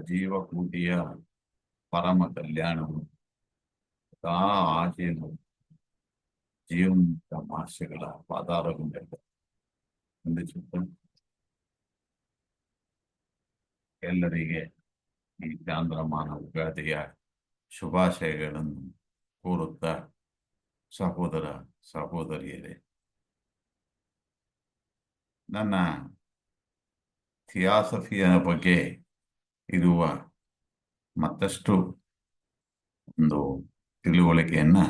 ಜೀವಕೂಟಿಯ ಪರಮ ಕಲ್ಯಾಣವು ಸದಾ ಆಚೆಯನ್ನು ಜೀವಂತ ಮಹರ್ಷಿಗಳ ಪಾದಾರವಿಂದ ಹೊಂದಿಸುತ್ತ ಎಲ್ಲರಿಗೆ ಈ ಚಾಂದ್ರಮಾನ ಯುಗಾದಿಯ ಶುಭಾಶಯಗಳನ್ನು ಕೋರುತ್ತಾ ಸಹೋದರ ಸಹೋದರಿಯರೇ, ನನ್ನ ಥಿಯಾಸಫಿಯ ಬಗ್ಗೆ ಇರುವ ಮತ್ತಷ್ಟು ಒಂದು ತಿಳುವಳಿಕೆಯನ್ನು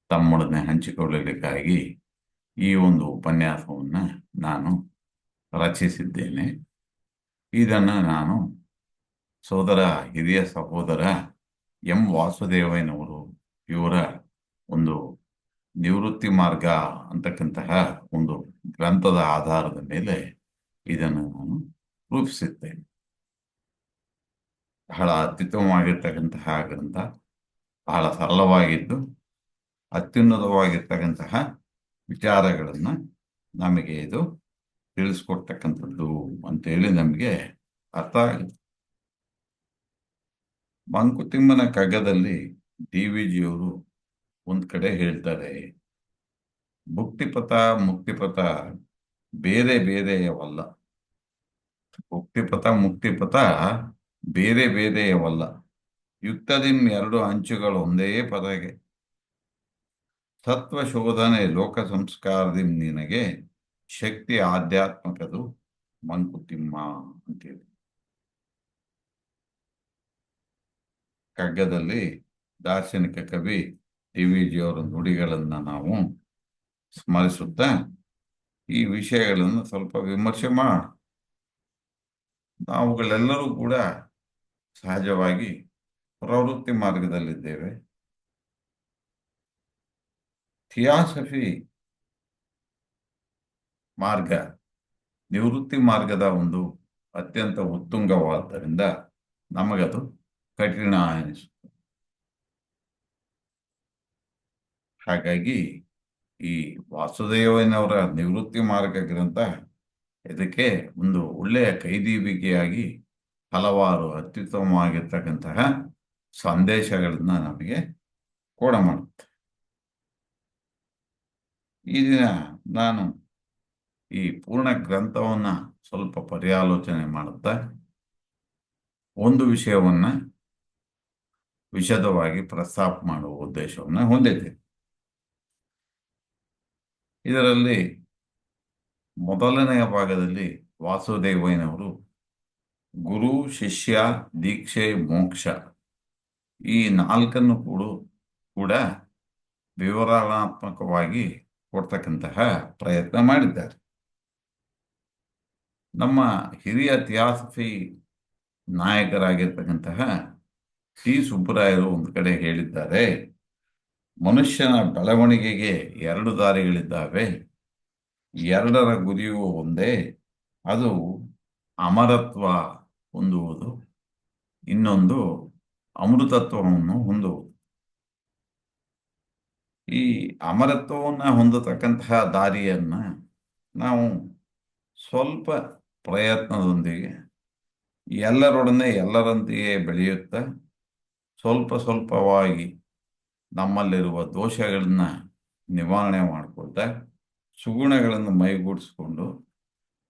ತಮ್ಮೊಡನೆ ಹಂಚಿಕೊಳ್ಳಲಿಕ್ಕಾಗಿ ಈ ಒಂದು ಉಪನ್ಯಾಸವನ್ನು ನಾನು ರಚಿಸಿದ್ದೇನೆ. ಇದನ್ನು ನಾನು ಸೋದರ ಹಿರಿಯ ಸಹೋದರ ಎಂ ವಾಸುದೇವಯ್ಯನವರು ಇವರ ಒಂದು ನಿವೃತ್ತಿ ಮಾರ್ಗ ಅಂತಕ್ಕಂತಹ ಒಂದು ಗ್ರಂಥದ ಆಧಾರದ ಮೇಲೆ ಇದನ್ನು ನಾನು ರೂಪಿಸಿದ್ದೇನೆ. ಬಹಳ ಅತ್ಯುತ್ತಮವಾಗಿರ್ತಕ್ಕಂತಹ ಗ್ರಂಥ, ಬಹಳ ಸರಳವಾಗಿದ್ದು ಅತ್ಯುನ್ನತವಾಗಿರ್ತಕ್ಕಂತಹ ವಿಚಾರಗಳನ್ನು ನಮಗೆ ಇದು ತಿಳಿಸ್ಕೊಡ್ತಕ್ಕಂಥದ್ದು ಅಂತೇಳಿ ನಮಗೆ ಅರ್ಥ ಆಗುತ್ತೆ. ಮಂಕುತಿಮ್ಮನ ಕಗ್ಗದಲ್ಲಿ ಡಿ.ವಿ.ಜಿಯವರು ಒಂದು ಕಡೆ ಹೇಳ್ತಾರೆ, ಭುಕ್ತಿಪಥ ಮುಕ್ತಿಪಥ ಬೇರೆ ಬೇರೆಯವಲ್ಲ. ಭುಕ್ತಿಪಥ ಮುಕ್ತಿಪಥ ಬೇರೆ ಬೇರೆಯವಲ್ಲ, ಯುಕ್ತದಿಂ ಎರಡು ಅಂಚುಗಳು ಒಂದೇ ಪದಗೆ. ಸತ್ವ ಶೋಧನೆ ಲೋಕ ಸಂಸ್ಕಾರದಿಂ ನಿನಗೆ, ಶಕ್ತಿ ಆಧ್ಯಾತ್ಮಕದು ಮಂಕುತಿಮ್ಮ ಅಂತೇಳಿ ಕಗ್ಗದಲ್ಲಿ ದಾರ್ಶನಿಕ ಕವಿ ಡಿ.ವಿ.ಜಿಯವರ ನುಡಿಗಳನ್ನು ನಾವು ಸ್ಮರಿಸುತ್ತಾ ಈ ವಿಷಯಗಳನ್ನು ಸ್ವಲ್ಪ ವಿಮರ್ಶೆ ಮಾಡೋಣ. ನಾವುಗಳೆಲ್ಲರೂ ಕೂಡ ಸಹಜವಾಗಿ ಪ್ರವೃತ್ತಿ ಮಾರ್ಗದಲ್ಲಿದ್ದೇವೆ. ಥಿಯಾಸಫಿ ಮಾರ್ಗ ನಿವೃತ್ತಿ ಮಾರ್ಗದ ಒಂದು ಅತ್ಯಂತ ಉತ್ತುಂಗವಾದ್ದರಿಂದ ನಮಗದು ಕಠಿಣ ಅನಿಸುತ್ತೆ. ಹಾಗಾಗಿ ಈ ವಾಸುದೇವಯ್ಯನವರ ನಿವೃತ್ತಿ ಮಾರ್ಗ ಗ್ರಂಥ ಇದಕ್ಕೆ ಒಂದು ಒಳ್ಳೆಯ ಕೈದೀವಿಕೆಯಾಗಿ ಹಲವಾರು ಅತ್ಯುತ್ತಮವಾಗಿರ್ತಕ್ಕಂತಹ ಸಂದೇಶಗಳನ್ನ ನಮಗೆ ಕೊಡಮಾಡುತ್ತೆ. ಈ ದಿನ ನಾನು ಈ ಪೂರ್ಣ ಗ್ರಂಥವನ್ನು ಸ್ವಲ್ಪ ಪರ್ಯಾಲೋಚನೆ ಮಾಡುತ್ತಾ ಒಂದು ವಿಷಯವನ್ನು ವಿಶದವಾಗಿ ಪ್ರಸ್ತಾಪ ಮಾಡುವ ಉದ್ದೇಶವನ್ನು ಹೊಂದಿದ್ದೇನೆ. ಇದರಲ್ಲಿ ಮೊದಲನೆಯ ಭಾಗದಲ್ಲಿ ವಾಸುದೇವಯ್ಯನವರು ಗುರು, ಶಿಷ್ಯ, ದೀಕ್ಷೆ, ಮೋಕ್ಷ ಈ ನಾಲ್ಕನ್ನು ಕೂಡ ವಿವರಣಾತ್ಮಕವಾಗಿ ಕೊಡ್ತಕ್ಕಂತಹ ಪ್ರಯತ್ನ ಮಾಡಿದ್ದಾರೆ. ನಮ್ಮ ಹಿರಿಯ ಥಿಯಾಸಫಿ ನಾಯಕರಾಗಿರ್ತಕ್ಕಂತಹ ಟಿ ಸುಬ್ಬರಾಯರು ಒಂದು ಕಡೆ ಹೇಳಿದ್ದಾರೆ, ಮನುಷ್ಯನ ಬೆಳವಣಿಗೆಗೆ ಎರಡು ದಾರಿಗಳಿದ್ದಾವೆ, ಎರಡರ ಗುರಿಯೂ ಒಂದೇ, ಅದು ಅಮರತ್ವ ಹೊಂದುವುದು, ಇನ್ನೊಂದು ಅಮೃತತ್ವವನ್ನು ಹೊಂದುವುದು. ಈ ಅಮರತ್ವವನ್ನು ಹೊಂದತಕ್ಕಂತಹ ದಾರಿಯನ್ನು ನಾವು ಸ್ವಲ್ಪ ಪ್ರಯತ್ನದೊಂದಿಗೆ ಎಲ್ಲರೊಡನೆ ಎಲ್ಲರಂತೆಯೇ ಬೆಳೆಯುತ್ತಾ ಸ್ವಲ್ಪ ಸ್ವಲ್ಪವಾಗಿ ನಮ್ಮಲ್ಲಿರುವ ದೋಷಗಳನ್ನ ನಿವಾರಣೆ ಮಾಡಿಕೊಳ್ತಾ ಸುಗುಣಗಳನ್ನು ಮೈಗೂಡಿಸ್ಕೊಂಡು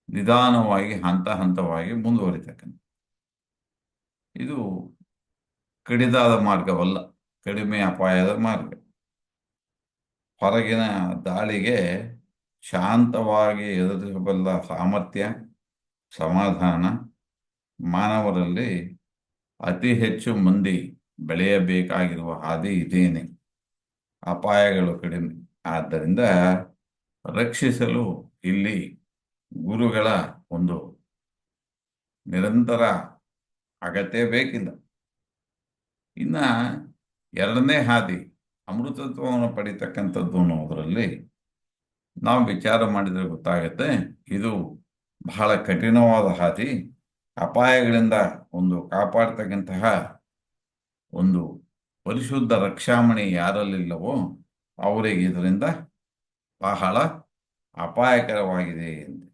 ನಿಧಾನವಾಗಿ ಹಂತ ಹಂತವಾಗಿ ಮುಂದುವರಿತಕ್ಕಂಥ ಇದು ಕಡಿದಾದ ಮಾರ್ಗವಲ್ಲ, ಕಡಿಮೆ ಅಪಾಯದ ಮಾರ್ಗ. ಹೊರಗಿನ ದಾಳಿಗೆ ಶಾಂತವಾಗಿ ಎದುರಿಸಬಲ್ಲ ಸಾಮರ್ಥ್ಯ, ಸಮಾಧಾನ ಮಾನವರಲ್ಲಿ ಅತಿ ಹೆಚ್ಚು ಮಂದಿ ಬೆಳೆಯಬೇಕಾಗಿರುವ ಹಾದಿ ಇದೇನೆ. ಅಪಾಯಗಳು ಕಡಿಮೆ. ಆದ್ದರಿಂದ ರಕ್ಷಿಸಲು ಇಲ್ಲಿ ಗುರುಗಳ ಒಂದು ನಿರಂತರ ಅಗತ್ಯ ಬೇಕಿಲ್ಲ. ಇನ್ನು ಎರಡನೇ ಹಾದಿ ಅಮೃತತ್ವವನ್ನು ಪಡಿತಕ್ಕಂಥದ್ದು ಅನ್ನೋದರಲ್ಲಿ ನಾವು ವಿಚಾರ ಮಾಡಿದರೆ ಗೊತ್ತಾಗುತ್ತೆ, ಇದು ಬಹಳ ಕಠಿಣವಾದ ಹಾದಿ. ಅಪಾಯಗಳಿಂದ ಒಂದು ಕಾಪಾಡ್ತಕ್ಕಂತಹ ಒಂದು ಪರಿಶುದ್ಧ ರಕ್ಷಾಮಣಿ ಯಾರಲ್ಲಿಲ್ಲವೋ ಅವರಿಗೆ ಇದರಿಂದ ಬಹಳ ಅಪಾಯಕರವಾಗಿದೆ ಎಂದು.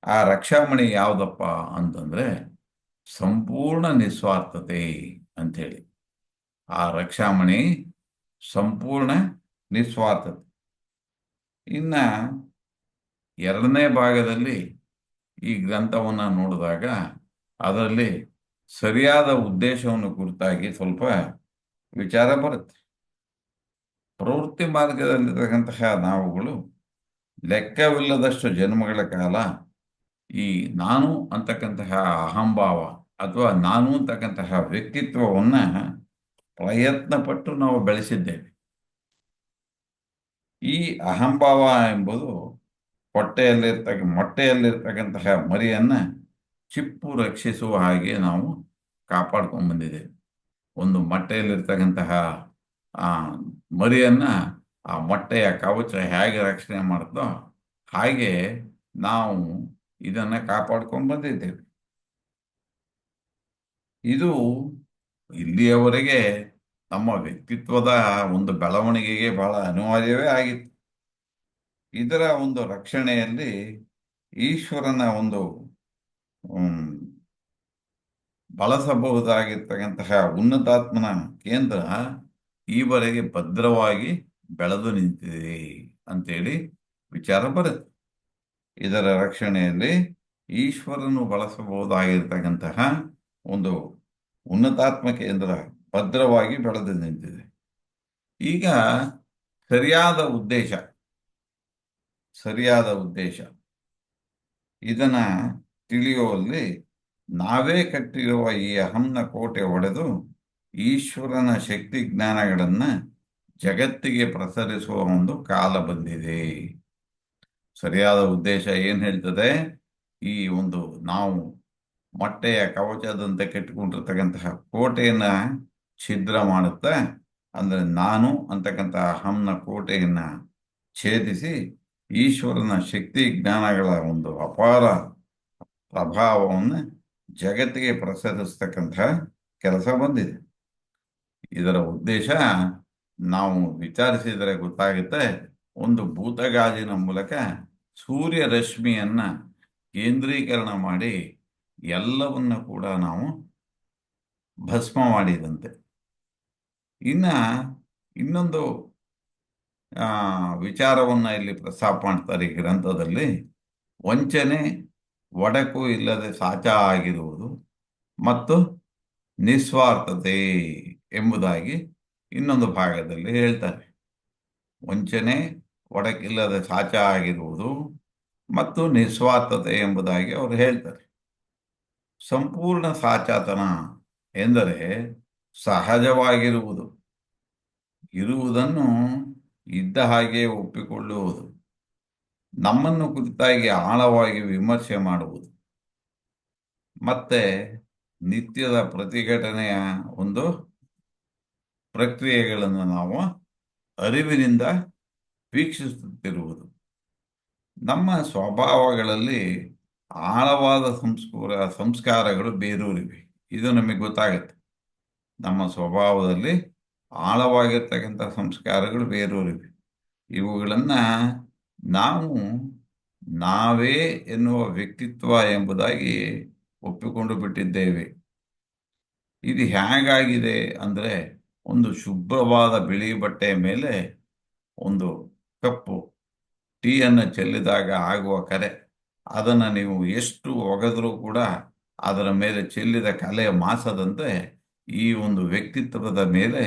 ಆ ರಕ್ಷಾಮಣಿ ಯಾವುದಪ್ಪ ಅಂತಂದರೆ ಸಂಪೂರ್ಣ ನಿಸ್ವಾರ್ಥತೆ ಅಂಥೇಳಿ. ಆ ರಕ್ಷಾಮಣಿ ಸಂಪೂರ್ಣ ನಿಸ್ವಾರ್ಥತೆ. ಇನ್ನ ಎರಡನೇ ಭಾಗದಲ್ಲಿ ಈ ಗ್ರಂಥವನ್ನು ನೋಡಿದಾಗ ಅದರಲ್ಲಿ ಸರಿಯಾದ ಉದ್ದೇಶವನ್ನು ಕುರಿತಾಗಿ ಸ್ವಲ್ಪ ವಿಚಾರ ಬರುತ್ತೆ. ಪ್ರವೃತ್ತಿ ಮಾರ್ಗದಲ್ಲಿರತಕ್ಕಂತಹ ನಾವುಗಳು ಲೆಕ್ಕವಿಲ್ಲದಷ್ಟು ಜನ್ಮಗಳ ಕಾಲ ಈ ನಾನು ಅಂತಕ್ಕಂತಹ ಅಹಂಭಾವ ಅಥವಾ ನಾನು ಅಂತಕ್ಕಂತಹ ವ್ಯಕ್ತಿತ್ವವನ್ನು ಪ್ರಯತ್ನಪಟ್ಟು ನಾವು ಬೆಳೆಸಿದ್ದೇವೆ. ಈ ಅಹಂಭಾವ ಎಂಬುದು ಮೊಟ್ಟೆಯಲ್ಲಿರ್ತಕ್ಕಂತಹ ಮರಿಯನ್ನು ಚಿಪ್ಪು ರಕ್ಷಿಸುವ ಹಾಗೆ ನಾವು ಕಾಪಾಡ್ಕೊಂಡು ಬಂದಿದ್ದೇವೆ. ಒಂದು ಮೊಟ್ಟೆಯಲ್ಲಿರ್ತಕ್ಕಂತಹ ಆ ಮರಿಯನ್ನು ಆ ಮೊಟ್ಟೆಯ ಕವಚ ಹೇಗೆ ರಕ್ಷಣೆ ಮಾಡುತ್ತೋ ಹಾಗೆ ನಾವು ಇದನ್ನು ಕಾಪಾಡ್ಕೊಂಡು ಬಂದಿದ್ದೇವೆ. ಇದು ಇಲ್ಲಿಯವರೆಗೆ ನಮ್ಮ ವ್ಯಕ್ತಿತ್ವದ ಒಂದು ಬೆಳವಣಿಗೆಗೆ ಬಹಳ ಅನಿವಾರ್ಯವೇ ಆಗಿತ್ತು. ಇದರ ಒಂದು ರಕ್ಷಣೆಯಲ್ಲಿ ಈಶ್ವರನ ಒಂದು ಬಳಸಬಹುದಾಗಿರ್ತಕ್ಕಂತಹ ಉನ್ನತಾತ್ಮನ ಕೇಂದ್ರ ಈವರೆಗೆ ಭದ್ರವಾಗಿ ಬೆಳೆದು ನಿಂತಿದೆ ಅಂತೇಳಿ ವಿಚಾರ ಬರುತ್ತೆ. ಇದರ ರಕ್ಷಣೆಯಲ್ಲಿ ಈಶ್ವರನು ಬಳಸಬಹುದಾಗಿರ್ತಕ್ಕಂತಹ ಒಂದು ಉನ್ನತಾತ್ಮ ಕೇಂದ್ರ ಭದ್ರವಾಗಿ ಬೆಳೆದು ನಿಂತಿದೆ. ಈಗ ಸರಿಯಾದ ಉದ್ದೇಶ ಇದನ್ನ ತಿಳಿಯುವಲ್ಲಿ ನಾವೇ ಕಟ್ಟಿರುವ ಈ ಅಹಂನ ಕೋಟೆ ಒಡೆದು ಈಶ್ವರನ ಶಕ್ತಿ ಜ್ಞಾನಗಳನ್ನು ಜಗತ್ತಿಗೆ ಪ್ರಸರಿಸುವ ಒಂದು ಕಾಲ ಬಂದಿದೆ. ಸರಿಯಾದ ಉದ್ದೇಶ ಏನು ಹೇಳ್ತದೆ? ಈ ಒಂದು ನಾವು ಮೊಟ್ಟೆಯ ಕವಚದಂತೆ ಕಟ್ಟಿಕೊಂಡಿರ್ತಕ್ಕಂತಹ ಕೋಟೆಯನ್ನ ಛಿದ್ರ ಮಾಡುತ್ತೆ. ಅಂದರೆ ನಾನು ಅಂತಕ್ಕಂತಹ ಅಹಂನ ಕೋಟೆಯನ್ನ ಛೇದಿಸಿ ಈಶ್ವರನ ಶಕ್ತಿ ಜ್ಞಾನಗಳ ಒಂದು ಅಪಾರ ಪ್ರಭಾವವನ್ನು ಜಗತ್ತಿಗೆ ಪ್ರಸರಿಸ್ತಕ್ಕಂತಹ ಕೆಲಸ ಬಂದಿದೆ. ಇದರ ಉದ್ದೇಶ ನಾವು ವಿಚಾರಿಸಿದರೆ ಗೊತ್ತಾಗುತ್ತೆ. ಒಂದು ಭೂತಗಾಜಿನ ಮೂಲಕ ಸೂರ್ಯ ರಶ್ಮಿಯನ್ನ ಕೇಂದ್ರೀಕರಣ ಮಾಡಿ ಎಲ್ಲವನ್ನ ಕೂಡ ನಾವು ಭಸ್ಮ ಮಾಡಿದಂತೆ. ಇನ್ನೊಂದು ವಿಚಾರವನ್ನು ಇಲ್ಲಿ ಪ್ರಸ್ತಾಪ ಮಾಡ್ತಾರೆ ಈ ಗ್ರಂಥದಲ್ಲಿ. ವಂಚನೆ, ಒಡಕು ಇಲ್ಲದೆ ಸಾಚಾ ಆಗಿರುವುದು ಮತ್ತು ನಿಸ್ವಾರ್ಥತೆ ಎಂಬುದಾಗಿ ಇನ್ನೊಂದು ಭಾಗದಲ್ಲಿ ಹೇಳ್ತಾರೆ. ವಂಚನೆ, ಒಡಕಿಲ್ಲದೆ ಸಾಚಾ ಆಗಿರುವುದು ಮತ್ತು ನಿಸ್ವಾರ್ಥತೆ ಎಂಬುದಾಗಿ ಅವರು ಹೇಳ್ತಾರೆ. ಸಂಪೂರ್ಣ ಸಾಚಾತನ ಎಂದರೆ ಸಹಜವಾಗಿರುವುದು, ಇರುವುದನ್ನು ಇದ್ದ ಹಾಗೆ ಒಪ್ಪಿಕೊಳ್ಳುವುದು, ನಮ್ಮನ್ನು ಕುರಿತಾಗಿ ಆಳವಾಗಿ ವಿಮರ್ಶೆ ಮಾಡುವುದು, ಮತ್ತೆ ನಿತ್ಯದ ಪ್ರತಿಭಟನೆಯ ಒಂದು ಪ್ರಕ್ರಿಯೆಗಳನ್ನು ನಾವು ಅರಿವಿನಿಂದ ವೀಕ್ಷಿಸುತ್ತಿರುವುದು. ನಮ್ಮ ಸ್ವಭಾವಗಳಲ್ಲಿ ಆಳವಾದ ಸಂಸ್ಕಾರಗಳು ಬೇರೂರಿವೆ. ಇದು ನಮಗೆ ಗೊತ್ತಾಗುತ್ತೆ. ನಮ್ಮ ಸ್ವಭಾವದಲ್ಲಿ ಆಳವಾಗಿರ್ತಕ್ಕಂಥ ಸಂಸ್ಕಾರಗಳು ಬೇರೂರಿವೆ. ಇವುಗಳನ್ನು ನಾವು ನಾವೇ ಎನ್ನುವ ವ್ಯಕ್ತಿತ್ವ ಎಂಬುದಾಗಿ ಒಪ್ಪಿಕೊಂಡು ಬಿಟ್ಟಿದ್ದೇವೆ. ಇದು ಹೇಗಾಗಿದೆ ಅಂದರೆ, ಒಂದು ಶುಭ್ರವಾದ ಬಿಳಿ ಬಟ್ಟೆಯ ಮೇಲೆ ಒಂದು ಕಪ್ಪು ಟೀಯನ್ನು ಚೆಲ್ಲಿದಾಗ ಆಗುವ ಕಲೆ, ಅದನ್ನು ನೀವು ಎಷ್ಟು ಒಗೆದರೂ ಕೂಡ ಅದರ ಮೇಲೆ ಚೆಲ್ಲಿದ ಕಲೆ ಮಾಸದಂತೆ ಈ ಒಂದು ವ್ಯಕ್ತಿತ್ವದ ಮೇಲೆ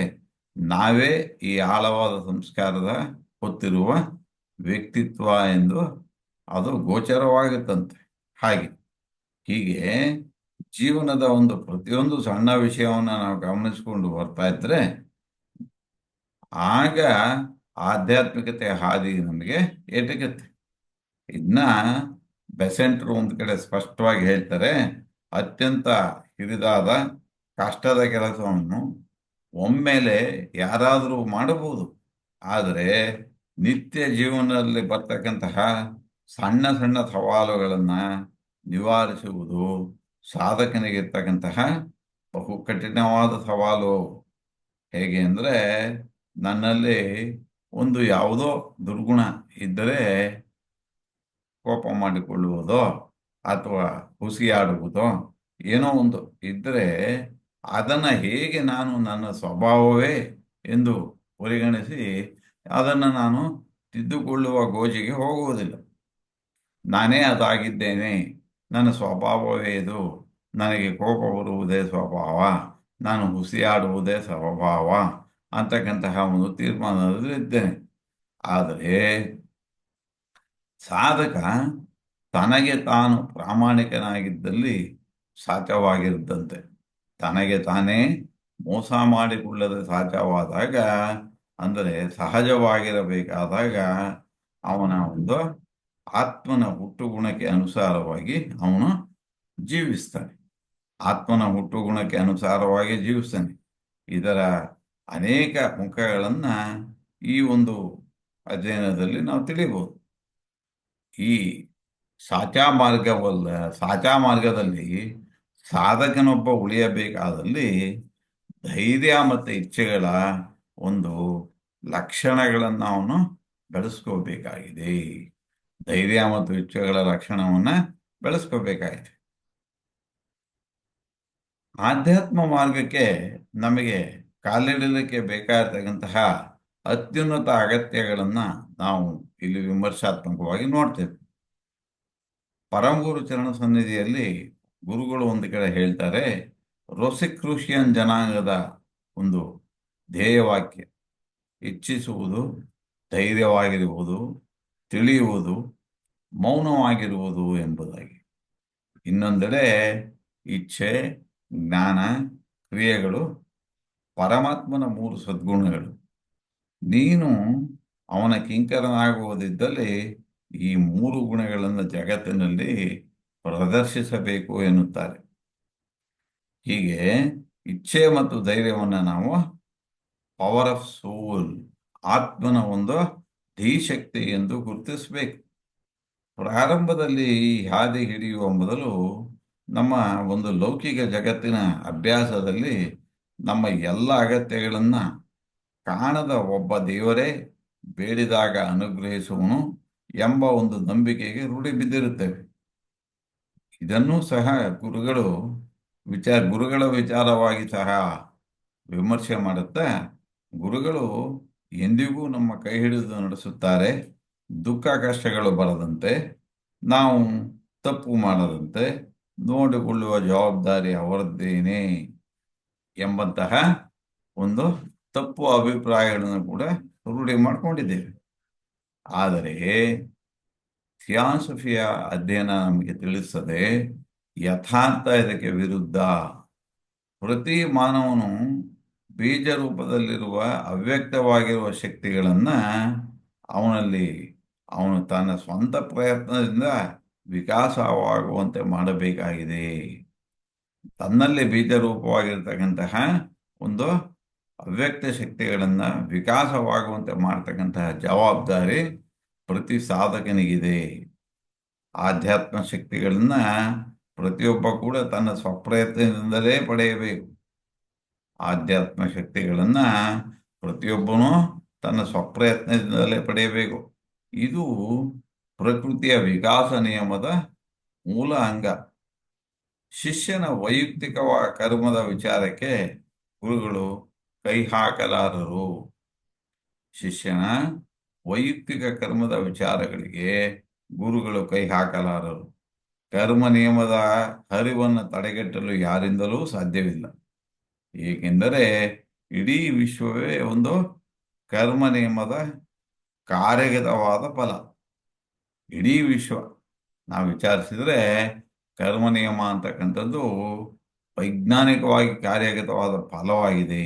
ನಾವೇ ಈ ಆಳವಾದ ಸಂಸ್ಕಾರದ ಹೊತ್ತಿರುವ ವ್ಯಕ್ತಿತ್ವ ಎಂದು ಅದು ಗೋಚರವಾಗುತ್ತಂತೆ. ಹೀಗೆ ಜೀವನದ ಒಂದು ಪ್ರತಿಯೊಂದು ಸಣ್ಣ ವಿಷಯವನ್ನು ನಾವು ಗಮನಿಸಿಕೊಂಡು ಬರ್ತಾ ಇದ್ರೆ ಆಗ ಆಧ್ಯಾತ್ಮಿಕತೆಯ ಹಾದಿ ನಮಗೆ ಎಟಕತ್ತೆ. ಇದನ್ನ ಬೆಸೆಂಟ್ರು ಒಂದು ಕಡೆ ಸ್ಪಷ್ಟವಾಗಿ ಹೇಳ್ತಾರೆ. ಅತ್ಯಂತ ಹಿರಿದಾದ ಕಷ್ಟದ ಕೆಲಸವನ್ನು ಒಮ್ಮೆಲೆ ಯಾರಾದರೂ ಮಾಡಬಹುದು, ಆದರೆ ನಿತ್ಯ ಜೀವನದಲ್ಲಿ ಬರ್ತಕ್ಕಂತಹ ಸಣ್ಣ ಸಣ್ಣ ಸವಾಲುಗಳನ್ನು ನಿವಾರಿಸುವುದು ಸಾಧಕನಿಗಿರ್ತಕ್ಕಂತಹ ಬಹು ಕಠಿಣವಾದ ಸವಾಲು. ಹೇಗೆ ಅಂದರೆ, ನನ್ನಲ್ಲಿ ಒಂದು ಯಾವುದೋ ದುರ್ಗುಣ ಇದ್ದರೆ ಕೋಪ ಮಾಡಿಕೊಳ್ಳುವುದೋ ಅಥವಾ ಹುಸಿಯಾಡುವುದೋ ಏನೋ ಒಂದು ಇದ್ದರೆ ಅದನ್ನು ಹೇಗೆ ನಾನು ನನ್ನ ಸ್ವಭಾವವೇ ಎಂದು ಪರಿಗಣಿಸಿ ಅದನ್ನು ನಾನು ತಿದ್ದುಕೊಳ್ಳುವ ಗೋಜಿಗೆ ಹೋಗುವುದಿಲ್ಲ. ನಾನೇ ಅದಾಗಿದ್ದೇನೆ, ನನ್ನ ಸ್ವಭಾವವೇ ಇದು, ನನಗೆ ಕೋಪ ಬರುವುದೇ ಸ್ವಭಾವ, ನಾನು ಹುಸಿಯಾಡುವುದೇ ಸ್ವಭಾವ ಅಂತಕ್ಕಂತಹ ಒಂದು ತೀರ್ಮಾನದಲ್ಲಿದ್ದೇನೆ. ಆದರೆ ಸಾಧಕ ತನಗೆ ತಾನು ಪ್ರಾಮಾಣಿಕನಾಗಿದ್ದಲ್ಲಿ ಸಾಧ್ಯವಾಗಿರುತ್ತಂತೆ. ತನಗೆ ತಾನೇ ಮೋಸ ಮಾಡಿಕೊಳ್ಳದೆ ಸಾಧ್ಯವಾದಾಗ, ಅಂದರೆ ಸಹಜವಾಗಿರಬೇಕಾದಾಗ, ಅವನ ಒಂದು ಆತ್ಮನ ಹುಟ್ಟುಗುಣಕ್ಕೆ ಅನುಸಾರವಾಗಿ ಅವನು ಜೀವಿಸ್ತಾನೆ. ಆತ್ಮನ ಹುಟ್ಟುಗುಣಕ್ಕೆ ಅನುಸಾರವಾಗಿ ಜೀವಿಸ್ತಾನೆ. ಇದರ ಅನೇಕ ಮುಖಗಳನ್ನು ಈ ಒಂದು ಅಧ್ಯಯನದಲ್ಲಿ ನಾವು ತಿಳಿಬಹುದು. ಈ ಸಾಚಾ ಮಾರ್ಗದಲ್ಲಿ ಸಾಧಕನೊಬ್ಬ ಉಳಿಯಬೇಕಾದಲ್ಲಿ ಧೈರ್ಯ ಮತ್ತು ಇಚ್ಛೆಗಳ ಒಂದು ಲಕ್ಷಣಗಳನ್ನು ಅವನು ಬೆಳೆಸ್ಕೋಬೇಕಾಗಿದೆ. ಧೈರ್ಯ ಮತ್ತು ಇಚ್ಛೆಗಳ ಲಕ್ಷಣವನ್ನು ಬೆಳೆಸ್ಕೋಬೇಕಾಗಿದೆ. ಆಧ್ಯಾತ್ಮ ಮಾರ್ಗಕ್ಕೆ ನಮಗೆ ಕಾಲಿಡಲಿಕ್ಕೆ ಬೇಕಾಗಿರ್ತಕ್ಕಂತಹ ಅತ್ಯುನ್ನತ ಅಗತ್ಯಗಳನ್ನು ನಾವು ಇಲ್ಲಿ ವಿಮರ್ಶಾತ್ಮಕವಾಗಿ ನೋಡ್ತೇವೆ. ಪರಮಗುರು ಚರಣ ಸನ್ನಿಧಿಯಲ್ಲಿ ಗುರುಗಳು ಒಂದು ಕಡೆ ಹೇಳ್ತಾರೆ, ರೋಸಿಕ್ರೂಷಿಯನ್ ಜನಾಂಗದ ಒಂದು ಧ್ಯೇಯವಾಕ್ಯ ಇಚ್ಛಿಸುವುದು, ಧೈರ್ಯವಾಗಿರುವುದು, ತಿಳಿಯುವುದು, ಮೌನವಾಗಿರುವುದು ಎಂಬುದಾಗಿ. ಇನ್ನೊಂದೆಡೆ ಇಚ್ಛೆ, ಜ್ಞಾನ, ಕ್ರಿಯೆಗಳು ಪರಮಾತ್ಮನ 3 ಸದ್ಗುಣಗಳು. ನೀನು ಅವನ ಕಿಂಕರನಾಗುವುದಿದ್ದಲ್ಲಿ ಈ 3 ಗುಣಗಳನ್ನು ಜಗತ್ತಿನಲ್ಲಿ ಪ್ರದರ್ಶಿಸಬೇಕು ಎನ್ನುತ್ತಾರೆ. ಹೀಗೆ ಇಚ್ಛೆ ಮತ್ತು ಧೈರ್ಯವನ್ನು ನಾವು ಪವರ್ ಆಫ್ ಸೋಲ್, ಆತ್ಮನ ಒಂದು ಧೀಶಕ್ತಿ ಎಂದು ಗುರುತಿಸಬೇಕು. ಪ್ರಾರಂಭದಲ್ಲಿ ಈ ಹಾದಿ ಹಿಡಿಯುವ ಮೊದಲು ನಮ್ಮ ಒಂದು ಲೌಕಿಕ ಜಗತ್ತಿನ ಅಭ್ಯಾಸದಲ್ಲಿ ನಮ್ಮ ಎಲ್ಲ ಅಗತ್ಯಗಳನ್ನು ಕಾಣದ ಒಬ್ಬ ದೇವರೇ ಬೇಡಿದಾಗ ಅನುಗ್ರಹಿಸುವನು ಎಂಬ ಒಂದು ನಂಬಿಕೆಗೆ ರೂಢಿ ಬಿದ್ದಿರುತ್ತೇವೆ. ಇದನ್ನೂ ಸಹ ಗುರುಗಳ ವಿಚಾರವಾಗಿ ಸಹ ವಿಮರ್ಶೆ ಮಾಡುತ್ತಾ, ಗುರುಗಳು ಎಂದಿಗೂ ನಮ್ಮ ಕೈ ಹಿಡಿದು ನಡೆಸುತ್ತಾರೆ. ದುಃಖ ಕಷ್ಟಗಳು ಬರದಂತೆ, ನಾವು ತಪ್ಪು ಮಾಡದಂತೆ ನೋಡಿಕೊಳ್ಳುವ ಜವಾಬ್ದಾರಿ ಅವರದ್ದೇನೆ ಎಂಬಂತಹ ಒಂದು ತಪ್ಪು ಅಭಿಪ್ರಾಯಗಳನ್ನು ಕೂಡ ರೂಢಿ ಮಾಡಿಕೊಂಡಿದ್ದೇವೆ. ಆದರೆ ಥಿಯಾಸಫಿಯ ಅಧ್ಯಯನ ನಮಗೆ ತಿಳಿಸ್ತದೆ, ಯಥಾರ್ಥ ಇದಕ್ಕೆ ವಿರುದ್ಧ. ಪ್ರತಿ ಮಾನವನು ಬೀಜ ರೂಪದಲ್ಲಿರುವ ಅವ್ಯಕ್ತವಾಗಿರುವ ಶಕ್ತಿಗಳನ್ನು ಅವನು ತನ್ನ ಸ್ವಂತ ಪ್ರಯತ್ನದಿಂದ ವಿಕಾಸವಾಗುವಂತೆ ಮಾಡಬೇಕಾಗಿದೆ. ತನ್ನಲ್ಲಿ ಬೀಜ ರೂಪವಾಗಿರ್ತಕ್ಕಂತಹ ಒಂದು ಅವ್ಯಕ್ತ ಶಕ್ತಿಗಳನ್ನು ವಿಕಾಸವಾಗುವಂತೆ ಮಾಡ್ತಕ್ಕಂತಹ ಜವಾಬ್ದಾರಿ ಪ್ರತಿ ಸಾಧಕನಿಗಿದೆ. ಆಧ್ಯಾತ್ಮ ಶಕ್ತಿಗಳನ್ನು ಪ್ರತಿಯೊಬ್ಬ ಕೂಡ ತನ್ನ ಸ್ವಪ್ರಯತ್ನದಿಂದಲೇ ಪಡೆಯಬೇಕು. ಆಧ್ಯಾತ್ಮ ಶಕ್ತಿಗಳನ್ನು ಪ್ರತಿಯೊಬ್ಬನೂ ತನ್ನ ಸ್ವಪ್ರಯತ್ನದಿಂದಲೇ ಪಡೆಯಬೇಕು. ಇದು ಪ್ರಕೃತಿಯ ವಿಕಾಸ ನಿಯಮದ ಮೂಲ ಅಂಗ. ಶಿಷ್ಯನ ವೈಯಕ್ತಿಕ ಕರ್ಮದ ವಿಚಾರಕ್ಕೆ ಗುರುಗಳು ಕೈ ಹಾಕಲಾರರು. ಶಿಷ್ಯನ ವೈಯಕ್ತಿಕ ಕರ್ಮದ ವಿಚಾರಗಳಿಗೆ ಗುರುಗಳು ಕೈ ಹಾಕಲಾರರು. ಕರ್ಮ ನಿಯಮದ ಹರಿವನ್ನು ತಡೆಗಟ್ಟಲು ಯಾರಿಂದಲೂ ಸಾಧ್ಯವಿಲ್ಲ. ಏಕೆಂದರೆ ಇಡೀ ವಿಶ್ವವೇ ಒಂದು ಕರ್ಮ ನಿಯಮದ ಕಾರ್ಯಗತವಾದ ಫಲ. ಇಡೀ ವಿಶ್ವ ನಾವು ವಿಚಾರಿಸಿದರೆ ಕರ್ಮ ನಿಯಮ ಅಂತಕ್ಕಂಥದ್ದು ವೈಜ್ಞಾನಿಕವಾಗಿ ಕಾರ್ಯಗತವಾದ ಫಲವಾಗಿದೆ.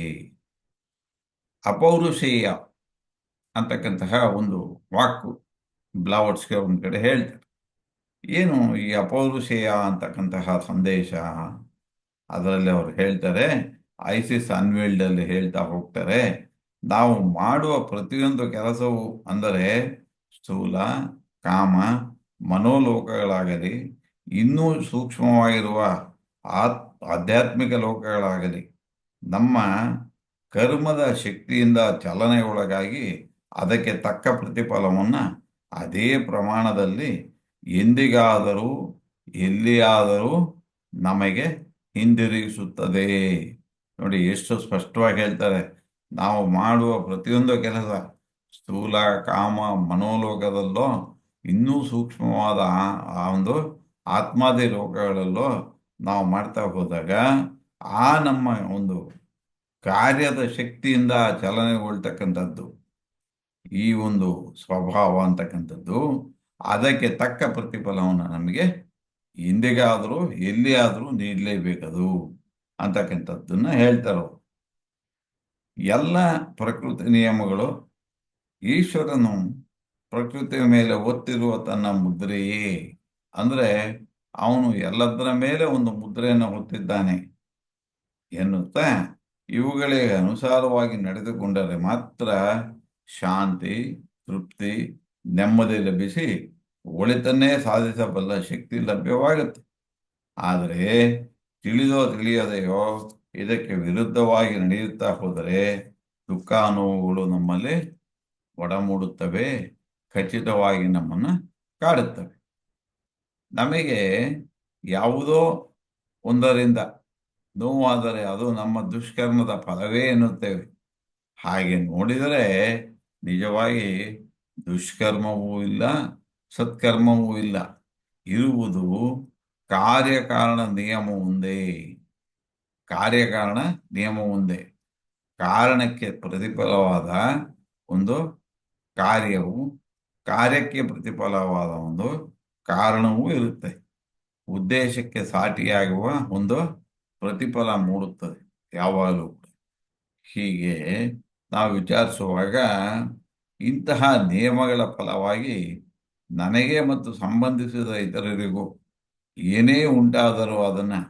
ಅಪೌರುಷೇಯ ಅಂತಕ್ಕಂತಹ ಒಂದು ವಾಕು ಬ್ಲಾವಟ್ಸ್ಗೆ ಒಂದು ಕಡೆ ಹೇಳ್ತಾರೆ. ಏನು ಈ ಅಪೌರುಷೇಯ ಅಂತಕ್ಕಂತಹ ಸಂದೇಶ? ಅದರಲ್ಲಿ ಅವರು ಹೇಳ್ತಾರೆ, ಐಸಿಸ್ ಅನ್ವೀಲ್ಡಲ್ಲಿ ಹೇಳ್ತಾ ಹೋಗ್ತಾರೆ, ನಾವು ಮಾಡುವ ಪ್ರತಿಯೊಂದು ಕೆಲಸವು, ಅಂದರೆ ಸ್ಥೂಲ, ಕಾಮ, ಮನೋಲೋಕಗಳಾಗಲಿ, ಇನ್ನೂ ಸೂಕ್ಷ್ಮವಾಗಿರುವ ಆಧ್ಯಾತ್ಮಿಕ ಲೋಕಗಳಾಗಲಿ, ನಮ್ಮ ಕರ್ಮದ ಶಕ್ತಿಯಿಂದ ಚಲನೆಗೊಳಗಾಗಿ ಅದಕ್ಕೆ ತಕ್ಕ ಪ್ರತಿಫಲವನ್ನು ಅದೇ ಪ್ರಮಾಣದಲ್ಲಿ ಎಂದಿಗಾದರೂ ಎಲ್ಲಿಯಾದರೂ ನಮಗೆ ಹಿಂದಿರುಗಿಸುತ್ತದೆ. ನೋಡಿ ಎಷ್ಟು ಸ್ಪಷ್ಟವಾಗಿ ಹೇಳ್ತಾರೆ. ನಾವು ಮಾಡುವ ಪ್ರತಿಯೊಂದು ಕೆಲಸ ಸ್ಥೂಲ ಕಾಮ ಮನೋಲೋಕದಲ್ಲೋ ಇನ್ನೂ ಸೂಕ್ಷ್ಮವಾದ ಆ ಒಂದು ಆತ್ಮಾದಿ ಲೋಕಗಳಲ್ಲೋ ನಾವು ಮಾಡ್ತಾ ಹೋದಾಗ ಆ ನಮ್ಮ ಒಂದು ಕಾರ್ಯದ ಶಕ್ತಿಯಿಂದ ಚಲನೆಗೊಳ್ತಕ್ಕಂಥದ್ದು ಈ ಒಂದು ಸ್ವಭಾವ ಅಂತಕ್ಕಂಥದ್ದು ಅದಕ್ಕೆ ತಕ್ಕ ಪ್ರತಿಫಲವನ್ನು ನಮಗೆ ಎಂದಿಗಾದರೂ ಎಲ್ಲಿಯಾದರೂ ನೀಡಲೇಬೇಕದು ಅಂತಕ್ಕಂಥದ್ದನ್ನ ಹೇಳ್ತಾರೆ. ಎಲ್ಲ ಪ್ರಕೃತಿ ನಿಯಮಗಳು ಈಶ್ವರನು ಪ್ರಕೃತಿಯ ಮೇಲೆ ಒತ್ತಿರುವ ತನ್ನ ಮುದ್ರೆಯೇ. ಅಂದ್ರೆ ಅವನು ಎಲ್ಲದರ ಮೇಲೆ ಒಂದು ಮುದ್ರೆಯನ್ನು ಹೊತ್ತಿದ್ದಾನೆ ಎನ್ನುತ್ತಾ ಇವುಗಳಿಗೆ ಅನುಸಾರವಾಗಿ ನಡೆದುಕೊಂಡರೆ ಮಾತ್ರ ಶಾಂತಿ, ತೃಪ್ತಿ, ನೆಮ್ಮದಿ ಲಭಿಸಿ ಒಳಿತನ್ನೇ ಸಾಧಿಸಬಲ್ಲ ಶಕ್ತಿ ಲಭ್ಯವಾಗುತ್ತೆ. ಆದರೆ ತಿಳಿದೋ ತಿಳಿಯದೆಯೋ ಇದಕ್ಕೆ ವಿರುದ್ಧವಾಗಿ ನಡೆಯುತ್ತಾ ಹೋದರೆ ದುಃಖ ನೋವುಗಳು ನಮ್ಮಲ್ಲಿ ಒಡಮೂಡುತ್ತವೆ, ಖಚಿತವಾಗಿ ನಮ್ಮನ್ನು ಕಾಡುತ್ತವೆ. ನಮಗೆ ಯಾವುದೋ ಒಂದರಿಂದ ನೋವಾದರೆ ಅದು ನಮ್ಮ ದುಷ್ಕರ್ಮದ ಫಲವೇ ಎನ್ನುತ್ತೇವೆ. ಹಾಗೆ ನೋಡಿದರೆ ನಿಜವಾಗಿ ದುಷ್ಕರ್ಮವೂ ಇಲ್ಲ, ಸತ್ಕರ್ಮವೂ ಇಲ್ಲ. ಇರುವುದು ಕಾರ್ಯಕಾರಣ ನಿಯಮ ಒಂದೇ. ಕಾರ್ಯಕಾರಣ ನಿಯಮ ಒಂದೇ. ಕಾರಣಕ್ಕೆ ಪ್ರತಿಫಲವಾದ ಒಂದು ಕಾರ್ಯವು, ಕಾರ್ಯಕ್ಕೆ ಪ್ರತಿಫಲವಾದ ಒಂದು ಕಾರಣವೂ ಇರುತ್ತೆ. ಉದ್ದೇಶಕ್ಕೆ ಸಾಟಿಯಾಗುವ ಒಂದು ಪ್ರತಿಫಲ ಮೂಡುತ್ತದೆ ಯಾವಾಗಲೂ. ಹೀಗೆ ನಾವು ವಿಚಾರಿಸುವಾಗ ಇಂತಹ ನಿಯಮಗಳ ಫಲವಾಗಿ ನನಗೆ ಮತ್ತು ಸಂಬಂಧಿಸಿದ ಇತರರಿಗೂ ಏನೇ ಉಂಟಾದರೂ ಅದನ್ನು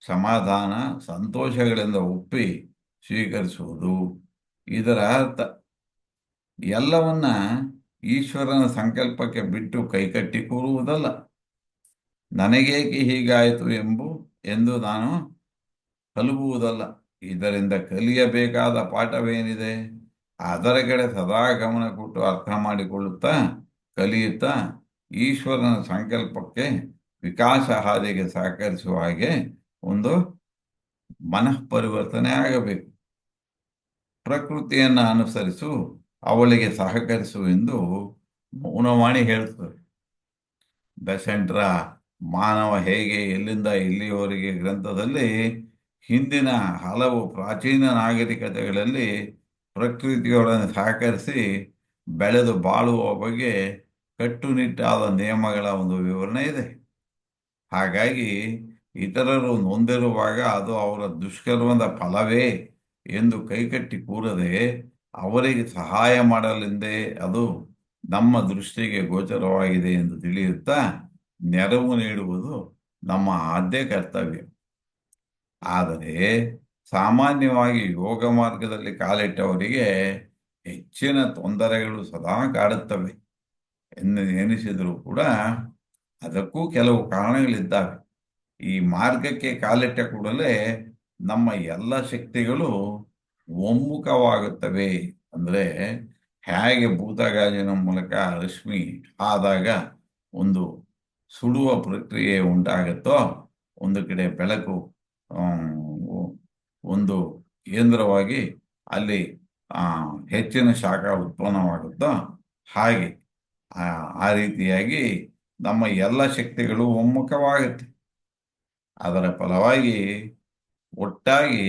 ಸಮಾಧಾನ ಸಂತೋಷಗಳಿಂದ ಒಪ್ಪಿ ಸ್ವೀಕರಿಸುವುದು. ಇದರ ಅರ್ಥ ಎಲ್ಲವನ್ನ ಈಶ್ವರನ ಸಂಕಲ್ಪಕ್ಕೆ ಬಿಟ್ಟು ಕೈಕಟ್ಟಿ ಕೂರುವುದಲ್ಲ. ನನಗೇಕೆ ಹೀಗಾಯಿತು ಎಂದು ನಾನು ಕಲುಬುವುದಲ್ಲ. ಇದರಿಂದ ಕಲಿಯಬೇಕಾದ ಪಾಠವೇನಿದೆ ಅದರ ಕಡೆ ಸದಾ ಗಮನ ಕೊಟ್ಟು ಅರ್ಥ ಮಾಡಿಕೊಳ್ಳುತ್ತಾ ಕಲಿಯುತ್ತಾ ಈಶ್ವರನ ಸಂಕಲ್ಪಕ್ಕೆ ವಿಕಾಸ ಹಾದಿಗೆ ಸಹಕರಿಸುವ ಹಾಗೆ ಒಂದು ಮನಃಪರಿವರ್ತನೆ ಆಗಬೇಕು. ಪ್ರಕೃತಿಯನ್ನು ಅನುಸರಿಸು, ಅವಳಿಗೆ ಸಹಕರಿಸು ಎಂದು ಮೌನವಾಣಿ ಹೇಳುತ್ತದೆ. ಬೆಸೆಂಟ್ರ ಮಾನವ ಹೇಗೆ ಎಲ್ಲಿಂದ ಇಲ್ಲಿಯವರೆಗೆ ಗ್ರಂಥದಲ್ಲಿ ಹಿಂದಿನ ಹಲವು ಪ್ರಾಚೀನ ನಾಗರಿಕತೆಗಳಲ್ಲಿ ಪ್ರಕೃತಿಯೊಡನೆ ಸಹಕರಿಸಿ ಬೆಳೆದು ಬಾಳುವ ಬಗ್ಗೆ ಕಟ್ಟುನಿಟ್ಟಾದ ನಿಯಮಗಳ ಒಂದು ವಿವರಣೆ ಇದೆ. ಹಾಗಾಗಿ ಇತರರು ನೊಂದಿರುವಾಗ ಅದು ಅವರ ದುಷ್ಕರ್ಮದ ಫಲವೇ ಎಂದು ಕೈಕಟ್ಟಿ ಕೂರದೆ ಅವರಿಗೆ ಸಹಾಯ ಮಾಡಲೆಂದೇ ಅದು ನಮ್ಮ ದೃಷ್ಟಿಗೆ ಗೋಚರವಾಗಿದೆ ಎಂದು ತಿಳಿಯುತ್ತಾ ನೆರವು ನೀಡುವುದು ನಮ್ಮ ಆದ್ಯ ಕರ್ತವ್ಯ. ಆದರೆ ಸಾಮಾನ್ಯವಾಗಿ ಯೋಗ ಮಾರ್ಗದಲ್ಲಿ ಕಾಲಿಟ್ಟವರಿಗೆ ಹೆಚ್ಚಿನ ತೊಂದರೆಗಳು ಸದಾ ಕಾಡುತ್ತವೆ ಎನಿಸಿದರೂ ಕೂಡ ಅದಕ್ಕೂ ಕೆಲವು ಕಾರಣಗಳಿದ್ದಾವೆ. ಈ ಮಾರ್ಗಕ್ಕೆ ಕಾಲಿಟ್ಟ ಕೂಡಲೇ ನಮ್ಮ ಎಲ್ಲ ಶಕ್ತಿಗಳು ಒಮ್ಮುಖವಾಗುತ್ತವೆ. ಅಂದರೆ ಹೇಗೆ ಭೂತಗಾಜಿನ ಮೂಲಕ ರಶ್ಮಿ ಆದಾಗ ಒಂದು ಸುಡುವ ಪ್ರಕ್ರಿಯೆ ಉಂಟಾಗುತ್ತೋ, ಒಂದು ಕಡೆ ಬೆಳಕು ಒಂದು ಕೇಂದ್ರವಾಗಿ ಅಲ್ಲಿ ಹೆಚ್ಚಿನ ಶಾಖ ಉತ್ಪನ್ನವಾಗುತ್ತೋ ಹಾಗೆ ಆ ರೀತಿಯಾಗಿ ನಮ್ಮ ಎಲ್ಲ ಶಕ್ತಿಗಳು ಒಮ್ಮುಖವಾಗುತ್ತೆ. ಅದರ ಫಲವಾಗಿ ಒಟ್ಟಾಗಿ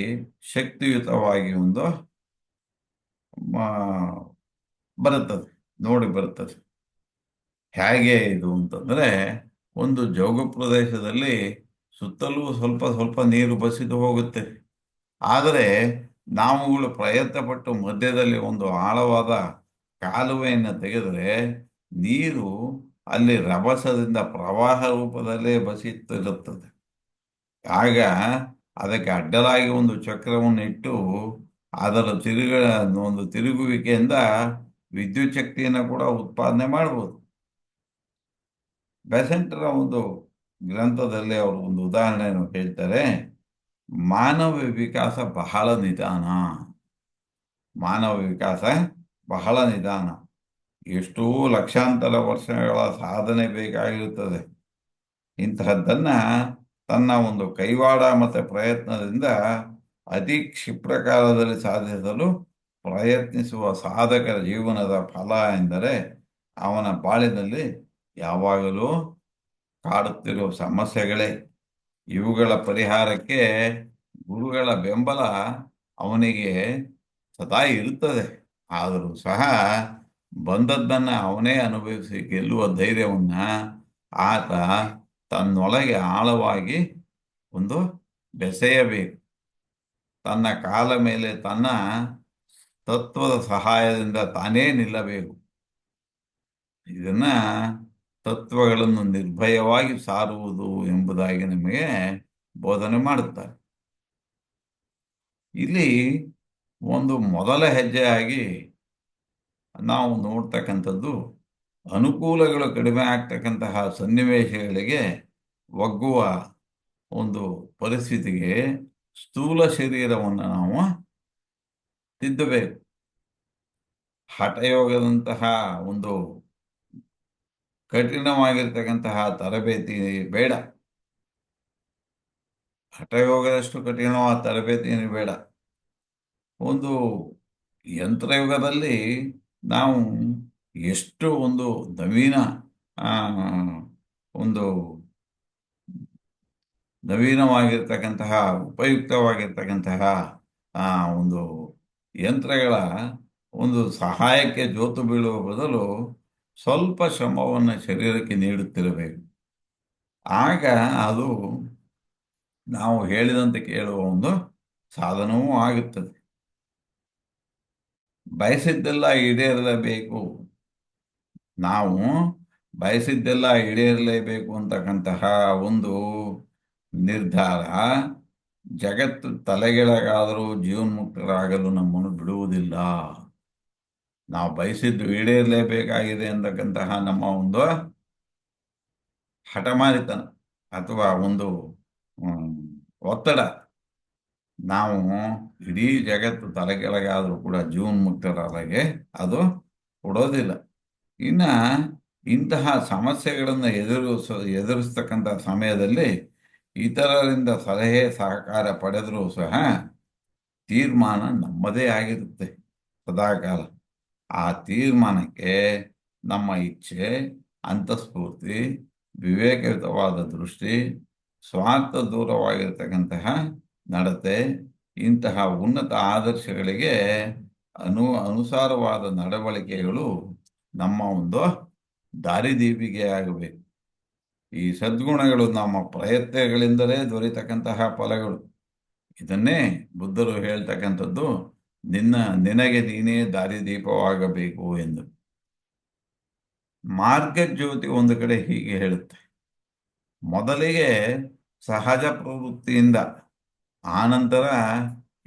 ಶಕ್ತಿಯುತವಾಗಿ ಒಂದು ಬರುತ್ತದೆ. ಹೇಗೆ ಇದು ಅಂತಂದರೆ, ಒಂದು ಜೌಗು ಪ್ರದೇಶದಲ್ಲಿ ಸುತ್ತಲೂ ಸ್ವಲ್ಪ ಸ್ವಲ್ಪ ನೀರು ಬಸಿದು ಹೋಗುತ್ತೆ. ಆದರೆ ನಾವುಗಳು ಪ್ರಯತ್ನಪಟ್ಟು ಮಧ್ಯದಲ್ಲಿ ಒಂದು ಆಳವಾದ ಕಾಲುವೆಯನ್ನು ತೆಗೆದರೆ ನೀರು ಅಲ್ಲಿ ರಭಸದಿಂದ ಪ್ರವಾಹ ರೂಪದಲ್ಲೇ ಬಸಿಯುತ್ತಿರುತ್ತದೆ. ಆಗ ಅದಕ್ಕೆ ಅಡ್ಡಲಾಗಿ ಒಂದು ಚಕ್ರವನ್ನು ಇಟ್ಟು ಅದರ ಒಂದು ತಿರುಗುವಿಕೆಯಿಂದ ವಿದ್ಯುತ್ ಶಕ್ತಿಯನ್ನು ಕೂಡ ಉತ್ಪಾದನೆ ಮಾಡಬಹುದು. ಬೆಸೆಂಟರ ಒಂದು ಗ್ರಂಥದಲ್ಲಿ ಅವರು ಒಂದು ಉದಾಹರಣೆಯನ್ನು ಹೇಳ್ತಾರೆ. ಮಾನವ ವಿಕಾಸ ಬಹಳ ನಿಧಾನ. ಎಷ್ಟೋ ಲಕ್ಷಾಂತರ ವರ್ಷಗಳ ಸಾಧನೆ ಬೇಕಾಗಿರುತ್ತದೆ. ಇಂತಹದ್ದನ್ನು ತನ್ನ ಒಂದು ಕೈವಾಡ ಮತ್ತು ಪ್ರಯತ್ನದಿಂದ ಅತಿ ಕ್ಷಿಪ್ರ ಕಾಲದಲ್ಲಿ ಸಾಧಿಸಲು ಪ್ರಯತ್ನಿಸುವ ಸಾಧಕರ ಜೀವನದ ಫಲ ಎಂದರೆ ಅವನ ಬಾಳಿನಲ್ಲಿ ಯಾವಾಗಲೂ ಕಾಡುತ್ತಿರುವ ಸಮಸ್ಯೆಗಳೇ. ಇವುಗಳ ಪರಿಹಾರಕ್ಕೆ ಗುರುಗಳ ಬೆಂಬಲ ಅವನಿಗೆ ಸದಾ ಇರುತ್ತದೆ. ಆದರೂ ಸಹ ಬಂದದ್ದನ್ನು ಅವನೇ ಅನುಭವಿಸಿ ಗೆಲ್ಲುವ ಧೈರ್ಯವನ್ನು ಆತ ತನ್ನೊಳಗೆ ಆಳವಾಗಿ ಒಂದು ಬೆಸೆಯಬೇಕು. ತನ್ನ ಕಾಲ ಮೇಲೆ ತನ್ನ ತತ್ವದ ಸಹಾಯದಿಂದ ತಾನೇ ನಿಲ್ಲಬೇಕು. ಇದನ್ನ ತತ್ವಗಳನ್ನು ನಿರ್ಭಯವಾಗಿ ಸಾರುವುದು ಎಂಬುದಾಗಿ ನಮಗೆ ಬೋಧನೆ ಮಾಡುತ್ತಾರೆ. ಇಲ್ಲಿ ಒಂದು ಮೊದಲ ಹೆಜ್ಜೆಯಾಗಿ ನಾವು ನೋಡ್ತಕ್ಕಂಥದ್ದು ಅನುಕೂಲಗಳು ಕಡಿಮೆ ಆಗ್ತಕ್ಕಂತಹ ಸನ್ನಿವೇಶಗಳಿಗೆ ಒಗ್ಗುವ ಒಂದು ಪರಿಸ್ಥಿತಿಗೆ ಸ್ಥೂಲ ಶರೀರವನ್ನು ನಾವು ತಿದ್ದಬೇಕು. ಹಠಯೋಗದಂತಹ ಒಂದು ಕಠಿಣವಾಗಿರ್ತಕ್ಕಂತಹ ತರಬೇತಿ ಬೇಡ. ಹಠಯೋಗದಷ್ಟು ಕಠಿಣವಾದ ತರಬೇತಿ ಬೇಡ. ಒಂದು ಯಂತ್ರಯುಗದಲ್ಲಿ ನಾವು ಎಷ್ಟು ಒಂದು ನವೀನ ಒಂದು ನವೀನವಾಗಿರ್ತಕ್ಕಂತಹ ಉಪಯುಕ್ತವಾಗಿರ್ತಕ್ಕಂತಹ ಒಂದು ಯಂತ್ರಗಳ ಒಂದು ಸಹಾಯಕ್ಕೆ ಜೋತು ಬೀಳುವ ಬದಲು ಸ್ವಲ್ಪ ಶ್ರಮವನ್ನು ಶರೀರಕ್ಕೆ ನೀಡುತ್ತಿರಬೇಕು. ಆಗ ಅದು ನಾವು ಹೇಳಿದಂತೆ ಕೇಳುವ ಒಂದು ಸಾಧನವೂ ಆಗುತ್ತದೆ. ಬಯಸಿದ್ದೆಲ್ಲ ಈಡೇರಲೇಬೇಕು, ನಾವು ಬಯಸಿದ್ದೆಲ್ಲ ಈಡೇರಲೇಬೇಕು ಅಂತಕ್ಕಂತಹ ಒಂದು ನಿರ್ಧಾರ ಜಗತ್ತು ತಲೆಗೆಳಗಾದರೂ ಜೀವನ್ಮುಕ್ತರಾಗಲು ನಮ್ಮನ್ನು ಬಿಡುವುದಿಲ್ಲ. ನಾವು ಬಯಸಿದ್ದು ಈಡೇರಲೇಬೇಕಾಗಿದೆ ಅಂತಕ್ಕಂತಹ ನಮ್ಮ ಒಂದು ಹಠಮಾರಿತನ ಅಥವಾ ಒಂದು ಒತ್ತಡ ನಾವು ಇಡೀ ಜಗತ್ತು ತಲೆಕೆಳಗಾದರೂ ಕೂಡ ಜೀವನ್ಮುಕ್ತರಾಗೆ ಅದು ಕೊಡೋದಿಲ್ಲ. ಇನ್ನು ಇಂತಹ ಸಮಸ್ಯೆಗಳನ್ನು ಎದುರಿಸ್ತಕ್ಕಂಥ ಸಮಯದಲ್ಲಿ ಇತರರಿಂದ ಸಲಹೆ ಸಹಕಾರ ಪಡೆದರೂ ಸಹ ತೀರ್ಮಾನ ನಮ್ಮದೇ ಆಗಿರುತ್ತೆ ಸದಾಕಾಲ. ಆ ತೀರ್ಮಾನಕ್ಕೆ ನಮ್ಮ ಇಚ್ಛೆ, ಅಂತಃಸ್ಫೂರ್ತಿ, ವಿವೇಕಯುತವಾದ ದೃಷ್ಟಿ, ಸ್ವಾರ್ಥ ದೂರವಾಗಿರ್ತಕ್ಕಂತಹ ನಡತೆ, ಇಂತಹ ಉನ್ನತ ಆದರ್ಶಗಳಿಗೆ ಅನುಸಾರವಾದ ನಡವಳಿಕೆಗಳು ನಮ್ಮ ಒಂದು ದಾರಿದೀಪಿಗೆಯಾಗಬೇಕು. ಈ ಸದ್ಗುಣಗಳು ನಮ್ಮ ಪ್ರಯತ್ನಗಳಿಂದಲೇ ದೊರೆತಕ್ಕಂತಹ ಫಲಗಳು. ಇದನ್ನೇ ಬುದ್ಧರು ಹೇಳ್ತಕ್ಕಂಥದ್ದು ನಿನಗೆ ನೀನೇ ದಾರಿದೀಪವಾಗಬೇಕು ಎಂದು. ಮಾರ್ಗಜ್ಯೋತಿ ಒಂದು ಕಡೆ ಹೀಗೆ ಹೇಳುತ್ತೆ: ಮೊದಲಿಗೆ ಸಹಜ ಪ್ರವೃತ್ತಿಯಿಂದ, ಆನಂತರ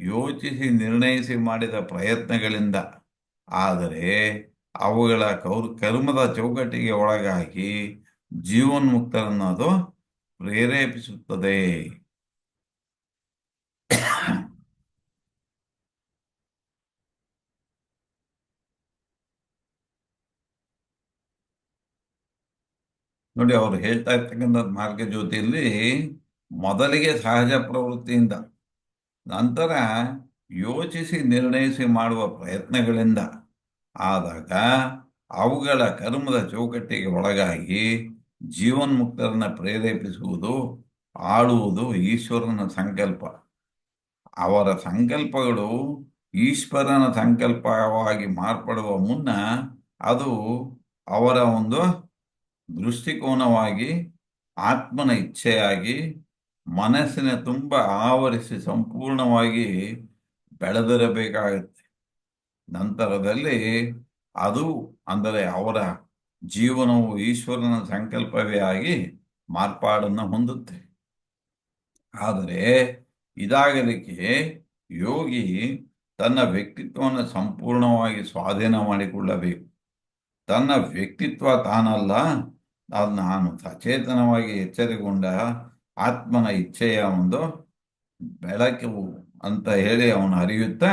ಯೋಚಿಸಿ ನಿರ್ಣಯಿಸಿ ಮಾಡಿದ ಪ್ರಯತ್ನಗಳಿಂದ, ಆದರೆ ಅವುಗಳ ಕರ್ಮದ ಚೌಕಟ್ಟಿಗೆ ಒಳಗಾಗಿ ಜೀವನ್ಮುಕ್ತರನ್ನು ಅದು ಪ್ರೇರೇಪಿಸುತ್ತದೆ. ನೋಡಿ, ಅವರು ಹೇಳ್ತಾ ಇರ್ತಕ್ಕಂಥ ಮಾರ್ಗಜ್ಯೋತಿಯಲ್ಲಿ ಮೊದಲಿಗೆ ಸಹಜ ಪ್ರವೃತ್ತಿಯಿಂದ, ನಂತರ ಯೋಚಿಸಿ ನಿರ್ಣಯಿಸಿ ಮಾಡುವ ಪ್ರಯತ್ನಗಳಿಂದ, ಆದಾಗ ಅವುಗಳ ಕರ್ಮದ ಚೌಕಟ್ಟಿಗೆ ಒಳಗಾಗಿ ಜೀವನ್ಮುಕ್ತರನ್ನು ಪ್ರೇರೇಪಿಸುವುದು, ಆಳುವುದು ಈಶ್ವರನ ಸಂಕಲ್ಪ. ಅವರ ಸಂಕಲ್ಪಗಳು ಈಶ್ವರನ ಸಂಕಲ್ಪವಾಗಿ ಮಾರ್ಪಡುವ ಮುನ್ನ ಅದು ಅವರ ಒಂದು ದೃಷ್ಟಿಕೋನವಾಗಿ, ಆತ್ಮನ ಇಚ್ಛೆಯಾಗಿ ಮನಸ್ಸಿನ ತುಂಬ ಆವರಿಸಿ ಸಂಪೂರ್ಣವಾಗಿ ಬೆಳೆದಿರಬೇಕಾಗುತ್ತೆ. ನಂತರದಲ್ಲಿ ಅದು ಅಂದರೆ ಅವರ ಜೀವನವು ಈಶ್ವರನ ಸಂಕಲ್ಪವೇ ಆಗಿ ಮಾರ್ಪಾಡನ್ನು ಹೊಂದುತ್ತೆ. ಆದರೆ ಇದಾಗಲಿಕ್ಕೆ ಯೋಗಿ ತನ್ನ ವ್ಯಕ್ತಿತ್ವವನ್ನು ಸಂಪೂರ್ಣವಾಗಿ ಸ್ವಾಧೀನ ಮಾಡಿಕೊಳ್ಳಬೇಕು. ತನ್ನ ವ್ಯಕ್ತಿತ್ವ ತಾನಲ್ಲ, ಅದು ನಾನು ಸಚೇತನವಾಗಿ ಎಚ್ಚರಿಕೊಂಡ ಆತ್ಮನ ಇಚ್ಛೆಯ ಒಂದು ಬೆಳಕು ಅಂತ ಹೇಳಿ ಅವನು ಅರಿಯುತ್ತಾ,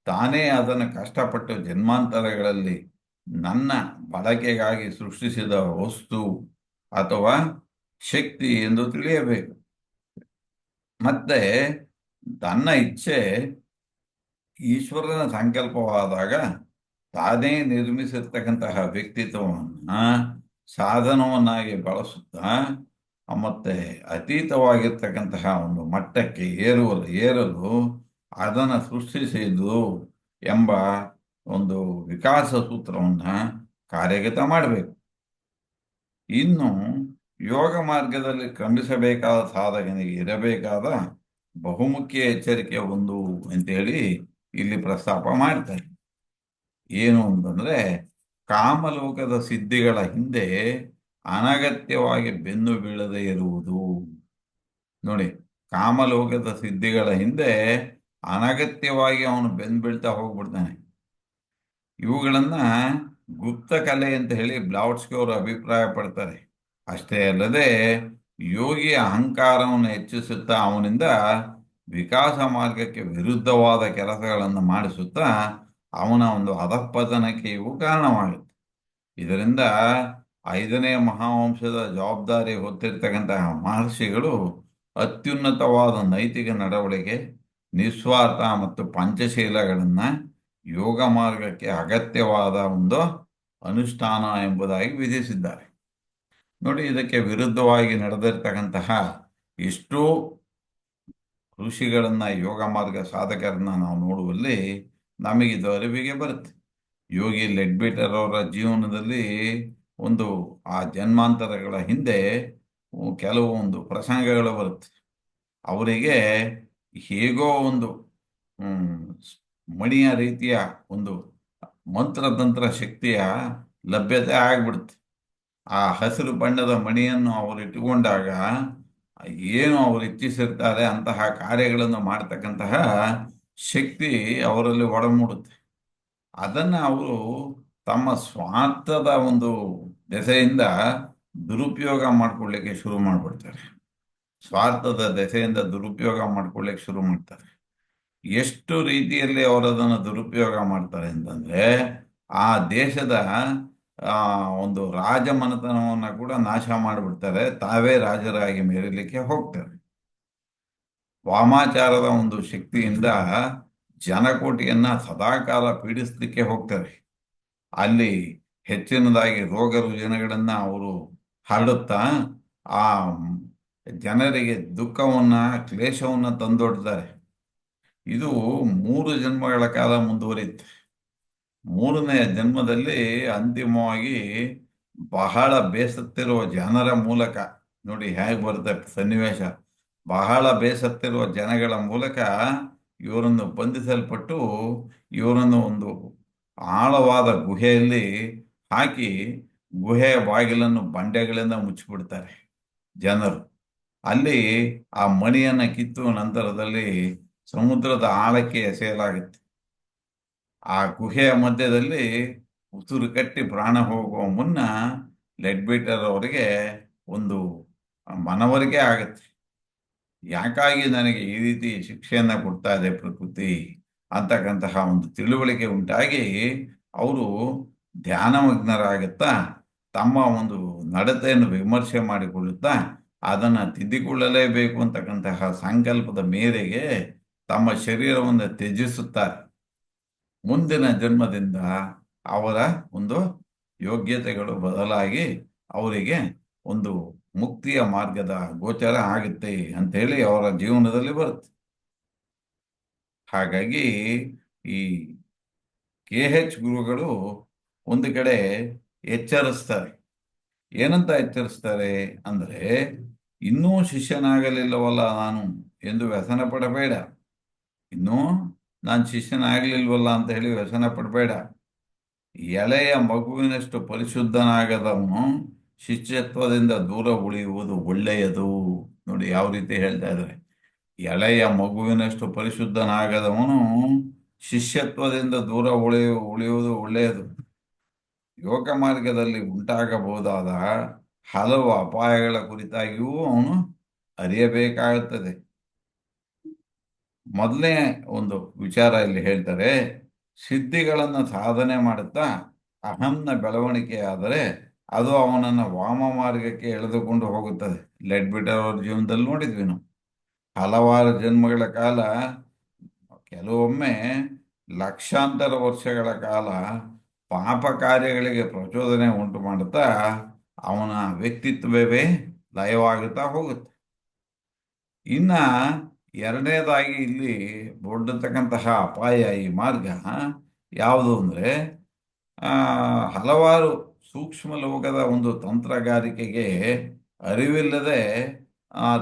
ತಾನೇ ಅದನ್ನು ಕಷ್ಟಪಟ್ಟು ಜನ್ಮಾಂತರಗಳಲ್ಲಿ ನನ್ನ ಬಳಕೆಗಾಗಿ ಸೃಷ್ಟಿಸಿದ ವಸ್ತು ಅಥವಾ ಶಕ್ತಿ ಎಂದು ತಿಳಿಯಬೇಕು. ಮತ್ತೆ ತನ್ನ ಇಚ್ಛೆ ಈಶ್ವರನ ಸಂಕಲ್ಪವಾದಾಗ ತಾನೇ ನಿರ್ಮಿಸಿರ್ತಕ್ಕಂತಹ ವ್ಯಕ್ತಿತ್ವವನ್ನ ಸಾಧನವನ್ನಾಗಿ ಬಳಸುತ್ತಾ ಮತ್ತೆ ಅತೀತವಾಗಿರ್ತಕ್ಕಂತಹ ಒಂದು ಮಟ್ಟಕ್ಕೆ ಏರಲು ಅದನ್ನು ಸೃಷ್ಟಿಸಿದ್ದು ಎಂಬ ಒಂದು ವಿಕಾಸ ಸೂತ್ರವನ್ನ ಕಾರ್ಯಗತ ಮಾಡಬೇಕು. ಇನ್ನು ಯೋಗ ಮಾರ್ಗದಲ್ಲಿ ಕ್ರಮಿಸಬೇಕಾದ ಸಾಧಕನಿಗೆ ಇರಬೇಕಾದ ಬಹುಮುಖ್ಯ ಎಚ್ಚರಿಕೆ ಒಂದು ಅಂತೇಳಿ ಇಲ್ಲಿ ಪ್ರಸ್ತಾಪ ಮಾಡ್ತಾರೆ. ಏನು ಅಂತಂದ್ರೆ, ಕಾಮಲೋಕದ ಸಿದ್ಧಿಗಳ ಹಿಂದೆ ಅನಗತ್ಯವಾಗಿ ಬೆನ್ನು ಬೀಳದೆ ಇರುವುದು. ನೋಡಿ, ಕಾಮಲೋಕದ ಸಿದ್ಧಿಗಳ ಹಿಂದೆ ಅನಗತ್ಯವಾಗಿ ಅವನು ಬೆನ್ನು ಬೀಳ್ತಾ ಹೋಗ್ಬಿಡ್ತಾನೆ. ಇವುಗಳನ್ನ ಗುಪ್ತ ಕಲೆ ಅಂತ ಹೇಳಿ ಬ್ಲಾವ್ಟ್ಸ್ಕಿ ಅವರು ಅಭಿಪ್ರಾಯ ಪಡ್ತಾರೆ. ಅಷ್ಟೇ ಅಲ್ಲದೆ ಯೋಗಿಯ ಅಹಂಕಾರವನ್ನು ಹೆಚ್ಚಿಸುತ್ತಾ ಅವನಿಂದ ವಿಕಾಸ ಮಾರ್ಗಕ್ಕೆ ವಿರುದ್ಧವಾದ ಕೆಲಸಗಳನ್ನು ಮಾಡಿಸುತ್ತಾ ಅವನ ಒಂದು ಅಧಃಪತನಕ್ಕೆ ಇವು ಕಾರಣವಾಗುತ್ತೆ. ಇದರಿಂದ 5ನೇ ಮಹಾವಂಶದ ಜವಾಬ್ದಾರಿ ಹೊತ್ತಿರ್ತಕ್ಕಂತಹ ಮಹರ್ಷಿಗಳು ಅತ್ಯುನ್ನತವಾದ ನೈತಿಕ ನಡವಳಿಕೆ, ನಿಸ್ವಾರ್ಥ ಮತ್ತು ಪಂಚಶೀಲಗಳನ್ನು ಯೋಗ ಮಾರ್ಗಕ್ಕೆ ಅಗತ್ಯವಾದ ಒಂದು ಅನುಷ್ಠಾನ ಎಂಬುದಾಗಿ ವಿಧಿಸಿದ್ದಾರೆ. ನೋಡಿ, ಇದಕ್ಕೆ ವಿರುದ್ಧವಾಗಿ ನಡೆದಿರ್ತಕ್ಕಂತಹ ಎಷ್ಟೋ ಋಷಿಗಳನ್ನ, ಯೋಗ ಮಾರ್ಗ ಸಾಧಕರನ್ನ ನಾವು ನೋಡುವಲ್ಲಿ ನಮಗಿದು ಅರಿವಿಗೆ ಬರುತ್ತೆ. ಯೋಗಿ ಲೆಡ್ಬೇಟರ್ ಅವರ ಜೀವನದಲ್ಲಿ ಒಂದು ಆ ಜನ್ಮಾಂತರಗಳ ಹಿಂದೆ ಕೆಲವು ಒಂದು ಪ್ರಸಂಗಗಳು ಬರುತ್ತೆ. ಅವರಿಗೆ ಹೇಗೋ ಒಂದು ಮಣಿಯ ರೀತಿಯ ಒಂದು ಮಂತ್ರತಂತ್ರ ಶಕ್ತಿಯ ಲಭ್ಯತೆ ಆಗ್ಬಿಡುತ್ತೆ. ಆ ಹಸಿರು ಬಣ್ಣದ ಮಣಿಯನ್ನು ಅವರು ಇಟ್ಟುಕೊಂಡಾಗ ಏನು ಅವರು ಇಚ್ಛಿಸಿರ್ತಾರೆ ಅಂತಹ ಕಾರ್ಯಗಳನ್ನು ಮಾಡ್ತಕ್ಕಂತಹ ಶಕ್ತಿ ಅವರಲ್ಲಿ ಒಡಮೂಡುತ್ತೆ. ಅದನ್ನು ಅವರು ತಮ್ಮ ಸ್ವಾರ್ಥದ ಒಂದು ದೆಸೆಯಿಂದ ದುರುಪಯೋಗ ಮಾಡ್ಕೊಳ್ಳಿಕ್ಕೆ ಶುರು ಮಾಡಿಬಿಡ್ತಾರೆ. ಸ್ವಾರ್ಥದ ದೆಸೆಯಿಂದ ದುರುಪಯೋಗ ಮಾಡ್ಕೊಳ್ಳಿಕ್ಕೆ ಶುರು ಮಾಡ್ತಾರೆ. ಎಷ್ಟು ರೀತಿಯಲ್ಲಿ ಅವರದನ್ನು ದುರುಪಯೋಗ ಮಾಡ್ತಾರೆ ಅಂತಂದ್ರೆ, ಆ ದೇಶದ ಒಂದು ರಾಜಮನೆತನವನ್ನು ಕೂಡ ನಾಶ ಮಾಡಿಬಿಡ್ತಾರೆ. ತಾವೇ ರಾಜರಾಗಿ ಮೆರೀಲಿಕ್ಕೆ ಹೋಗ್ತಾರೆ. ವಾಮಾಚಾರದ ಒಂದು ಶಕ್ತಿಯಿಂದ ಜನಕೋಟಿಯನ್ನ ಸದಾಕಾಲ ಪೀಡಿಸಲಿಕ್ಕೆ ಹೋಗ್ತಾರೆ. ಅಲ್ಲಿ ಹೆಚ್ಚಿನದಾಗಿ ರೋಗ ರುಜಿನಗಳನ್ನ ಅವರು ಹರಡುತ್ತಾ ಆ ಜನರಿಗೆ ದುಃಖವನ್ನ, ಕ್ಲೇಶವನ್ನ ತಂದೊಡ್ತಾರೆ. ಇದು 3 ಜನ್ಮಗಳ ಕಾಲ ಮುಂದುವರಿಯುತ್ತೆ. 3ನೇ ಜನ್ಮದಲ್ಲಿ ಅಂತಿಮವಾಗಿ ಬಹಳ ಬೇಸತ್ತಿರುವ ಜನರ ಮೂಲಕ, ನೋಡಿ ಹೇಗೆ ಬರುತ್ತೆ ಸನ್ನಿವೇಶ, ಬಹಳ ಬೇಸತ್ತಿರುವ ಜನಗಳ ಮೂಲಕ ಇವರನ್ನು ಬಂಧಿಸಲ್ಪಟ್ಟು ಇವರನ್ನು ಒಂದು ಆಳವಾದ ಗುಹೆಯಲ್ಲಿ ಹಾಕಿ ಗುಹೆಯ ಬಾಗಿಲನ್ನು ಬಂಡೆಗಳಿಂದ ಮುಚ್ಚಿಬಿಡ್ತಾರೆ ಜನರು. ಅಲ್ಲಿ ಆ ಮಣಿಯನ್ನು ಕಿತ್ತು ನಂತರದಲ್ಲಿ ಸಮುದ್ರದ ಆಳಕ್ಕೆ ಎಸೆಯಲಾಗುತ್ತೆ. ಆ ಗುಹೆಯ ಮಧ್ಯದಲ್ಲಿ ಉಸಿರು ಕಟ್ಟಿ ಪ್ರಾಣ ಹೋಗುವ ಮುನ್ನ ಲೆಡ್ಬೇಟರ್ ಅವರಿಗೆ ಒಂದು ಮನವರಿಕೆ ಆಗುತ್ತೆ. ಯಾಕಾಗಿ ನನಗೆ ಈ ರೀತಿ ಶಿಕ್ಷೆಯನ್ನು ಕೊಡ್ತಾ ಇದೆ ಪ್ರಕೃತಿ ಅಂತಕ್ಕಂತಹ ಒಂದು ತಿಳುವಳಿಕೆ ಉಂಟಾಗಿ ಅವರು ಧ್ಯಾನಮಗ್ನರಾಗುತ್ತಾ ತಮ್ಮ ಒಂದು ನಡತೆಯನ್ನು ವಿಮರ್ಶೆ ಮಾಡಿಕೊಳ್ಳುತ್ತಾ ಅದನ್ನು ತಿದ್ದಿಕೊಳ್ಳಲೇಬೇಕು ಅಂತಕ್ಕಂತಹ ಸಂಕಲ್ಪದ ಮೇರೆಗೆ ತಮ್ಮ ಶರೀರವನ್ನು ತ್ಯಜಿಸುತ್ತಾರೆ. ಮುಂದಿನ ಜನ್ಮದಿಂದ ಅವರ ಒಂದು ಯೋಗ್ಯತೆಗಳು ಬದಲಾಗಿ ಅವರಿಗೆ ಒಂದು ಮುಕ್ತಿಯ ಮಾರ್ಗದ ಗೋಚರ ಆಗುತ್ತೆ ಅಂತೇಳಿ ಅವರ ಜೀವನದಲ್ಲಿ ಬರುತ್ತೆ. ಹಾಗಾಗಿ ಈ KH ಗುರುಗಳು ಒಂದು ಕಡೆ ಎಚ್ಚರಿಸ್ತಾರೆ. ಏನಂತ ಎಚ್ಚರಿಸ್ತಾರೆ ಅಂದರೆ, ಇನ್ನೂ ಶಿಷ್ಯನಾಗಲಿಲ್ಲವಲ್ಲ ನಾನು ಎಂದು ವ್ಯಸನ ಪಡಬೇಡ. ಇನ್ನೂ ನಾನು ಶಿಷ್ಯನಾಗಲಿಲ್ವಲ್ಲ ಅಂತ ಹೇಳಿ ವ್ಯಸನ ಪಡಬೇಡ. ಎಳೆಯ ಮಗುವಿನಷ್ಟು ಪರಿಶುದ್ಧನಾಗದವನು ಶಿಷ್ಯತ್ವದಿಂದ ದೂರ ಉಳಿಯುವುದು ಒಳ್ಳೆಯದು. ನೋಡಿ ಯಾವ ರೀತಿ ಹೇಳ್ತಾ ಇದ್ದಾರೆ. ಎಳೆಯ ಮಗುವಿನಷ್ಟು ಪರಿಶುದ್ಧನಾಗದವನು ಶಿಷ್ಯತ್ವದಿಂದ ದೂರ ಉಳಿಯುವುದು ಒಳ್ಳೆಯದು. ಯೋಗ ಮಾರ್ಗದಲ್ಲಿ ಉಂಟಾಗಬಹುದಾದ ಹಲವು ಅಪಾಯಗಳ ಕುರಿತಾಗಿಯೂ ಅವನು ಅರಿಯಬೇಕಾಗುತ್ತದೆ. ಮೊದಲನೇ ಒಂದು ವಿಚಾರ ಇಲ್ಲಿ ಹೇಳ್ತಾರೆ, ಸಿದ್ಧಿಗಳನ್ನು ಸಾಧನೆ ಮಾಡುತ್ತಾ ಅಹಂನ ಬೆಳವಣಿಗೆ ಆದರೆ ಅದು ಅವನನ್ನು ವಾಮ ಮಾರ್ಗಕ್ಕೆ ಎಳೆದುಕೊಂಡು ಹೋಗುತ್ತದೆ. ಲೆಡ್ಬೇಟರ್ ಅವ್ರ ಜೀವನದಲ್ಲಿ ನೋಡಿದ್ವಿ ನಾವು. ಹಲವಾರು ಜನ್ಮಗಳ ಕಾಲ, ಕೆಲವೊಮ್ಮೆ ಲಕ್ಷಾಂತರ ವರ್ಷಗಳ ಕಾಲ ಪಾಪ ಕಾರ್ಯಗಳಿಗೆ ಪ್ರಚೋದನೆ ಉಂಟು ಮಾಡುತ್ತಾ ಅವನ ವ್ಯಕ್ತಿತ್ವವೇ ಲಯವಾಗುತ್ತಾ ಹೋಗುತ್ತೆ. ಇನ್ನ ಎರಡನೇದಾಗಿ ಇಲ್ಲಿ ಒಡ್ಡತಕ್ಕಂತಹ ಅಪಾಯ ಈ ಮಾರ್ಗ ಯಾವುದು ಅಂದರೆ, ಹಲವಾರು ಸೂಕ್ಷ್ಮ ಲೋಕದ ಒಂದು ತಂತ್ರಗಾರಿಕೆಗೆ ಅರಿವಿಲ್ಲದೆ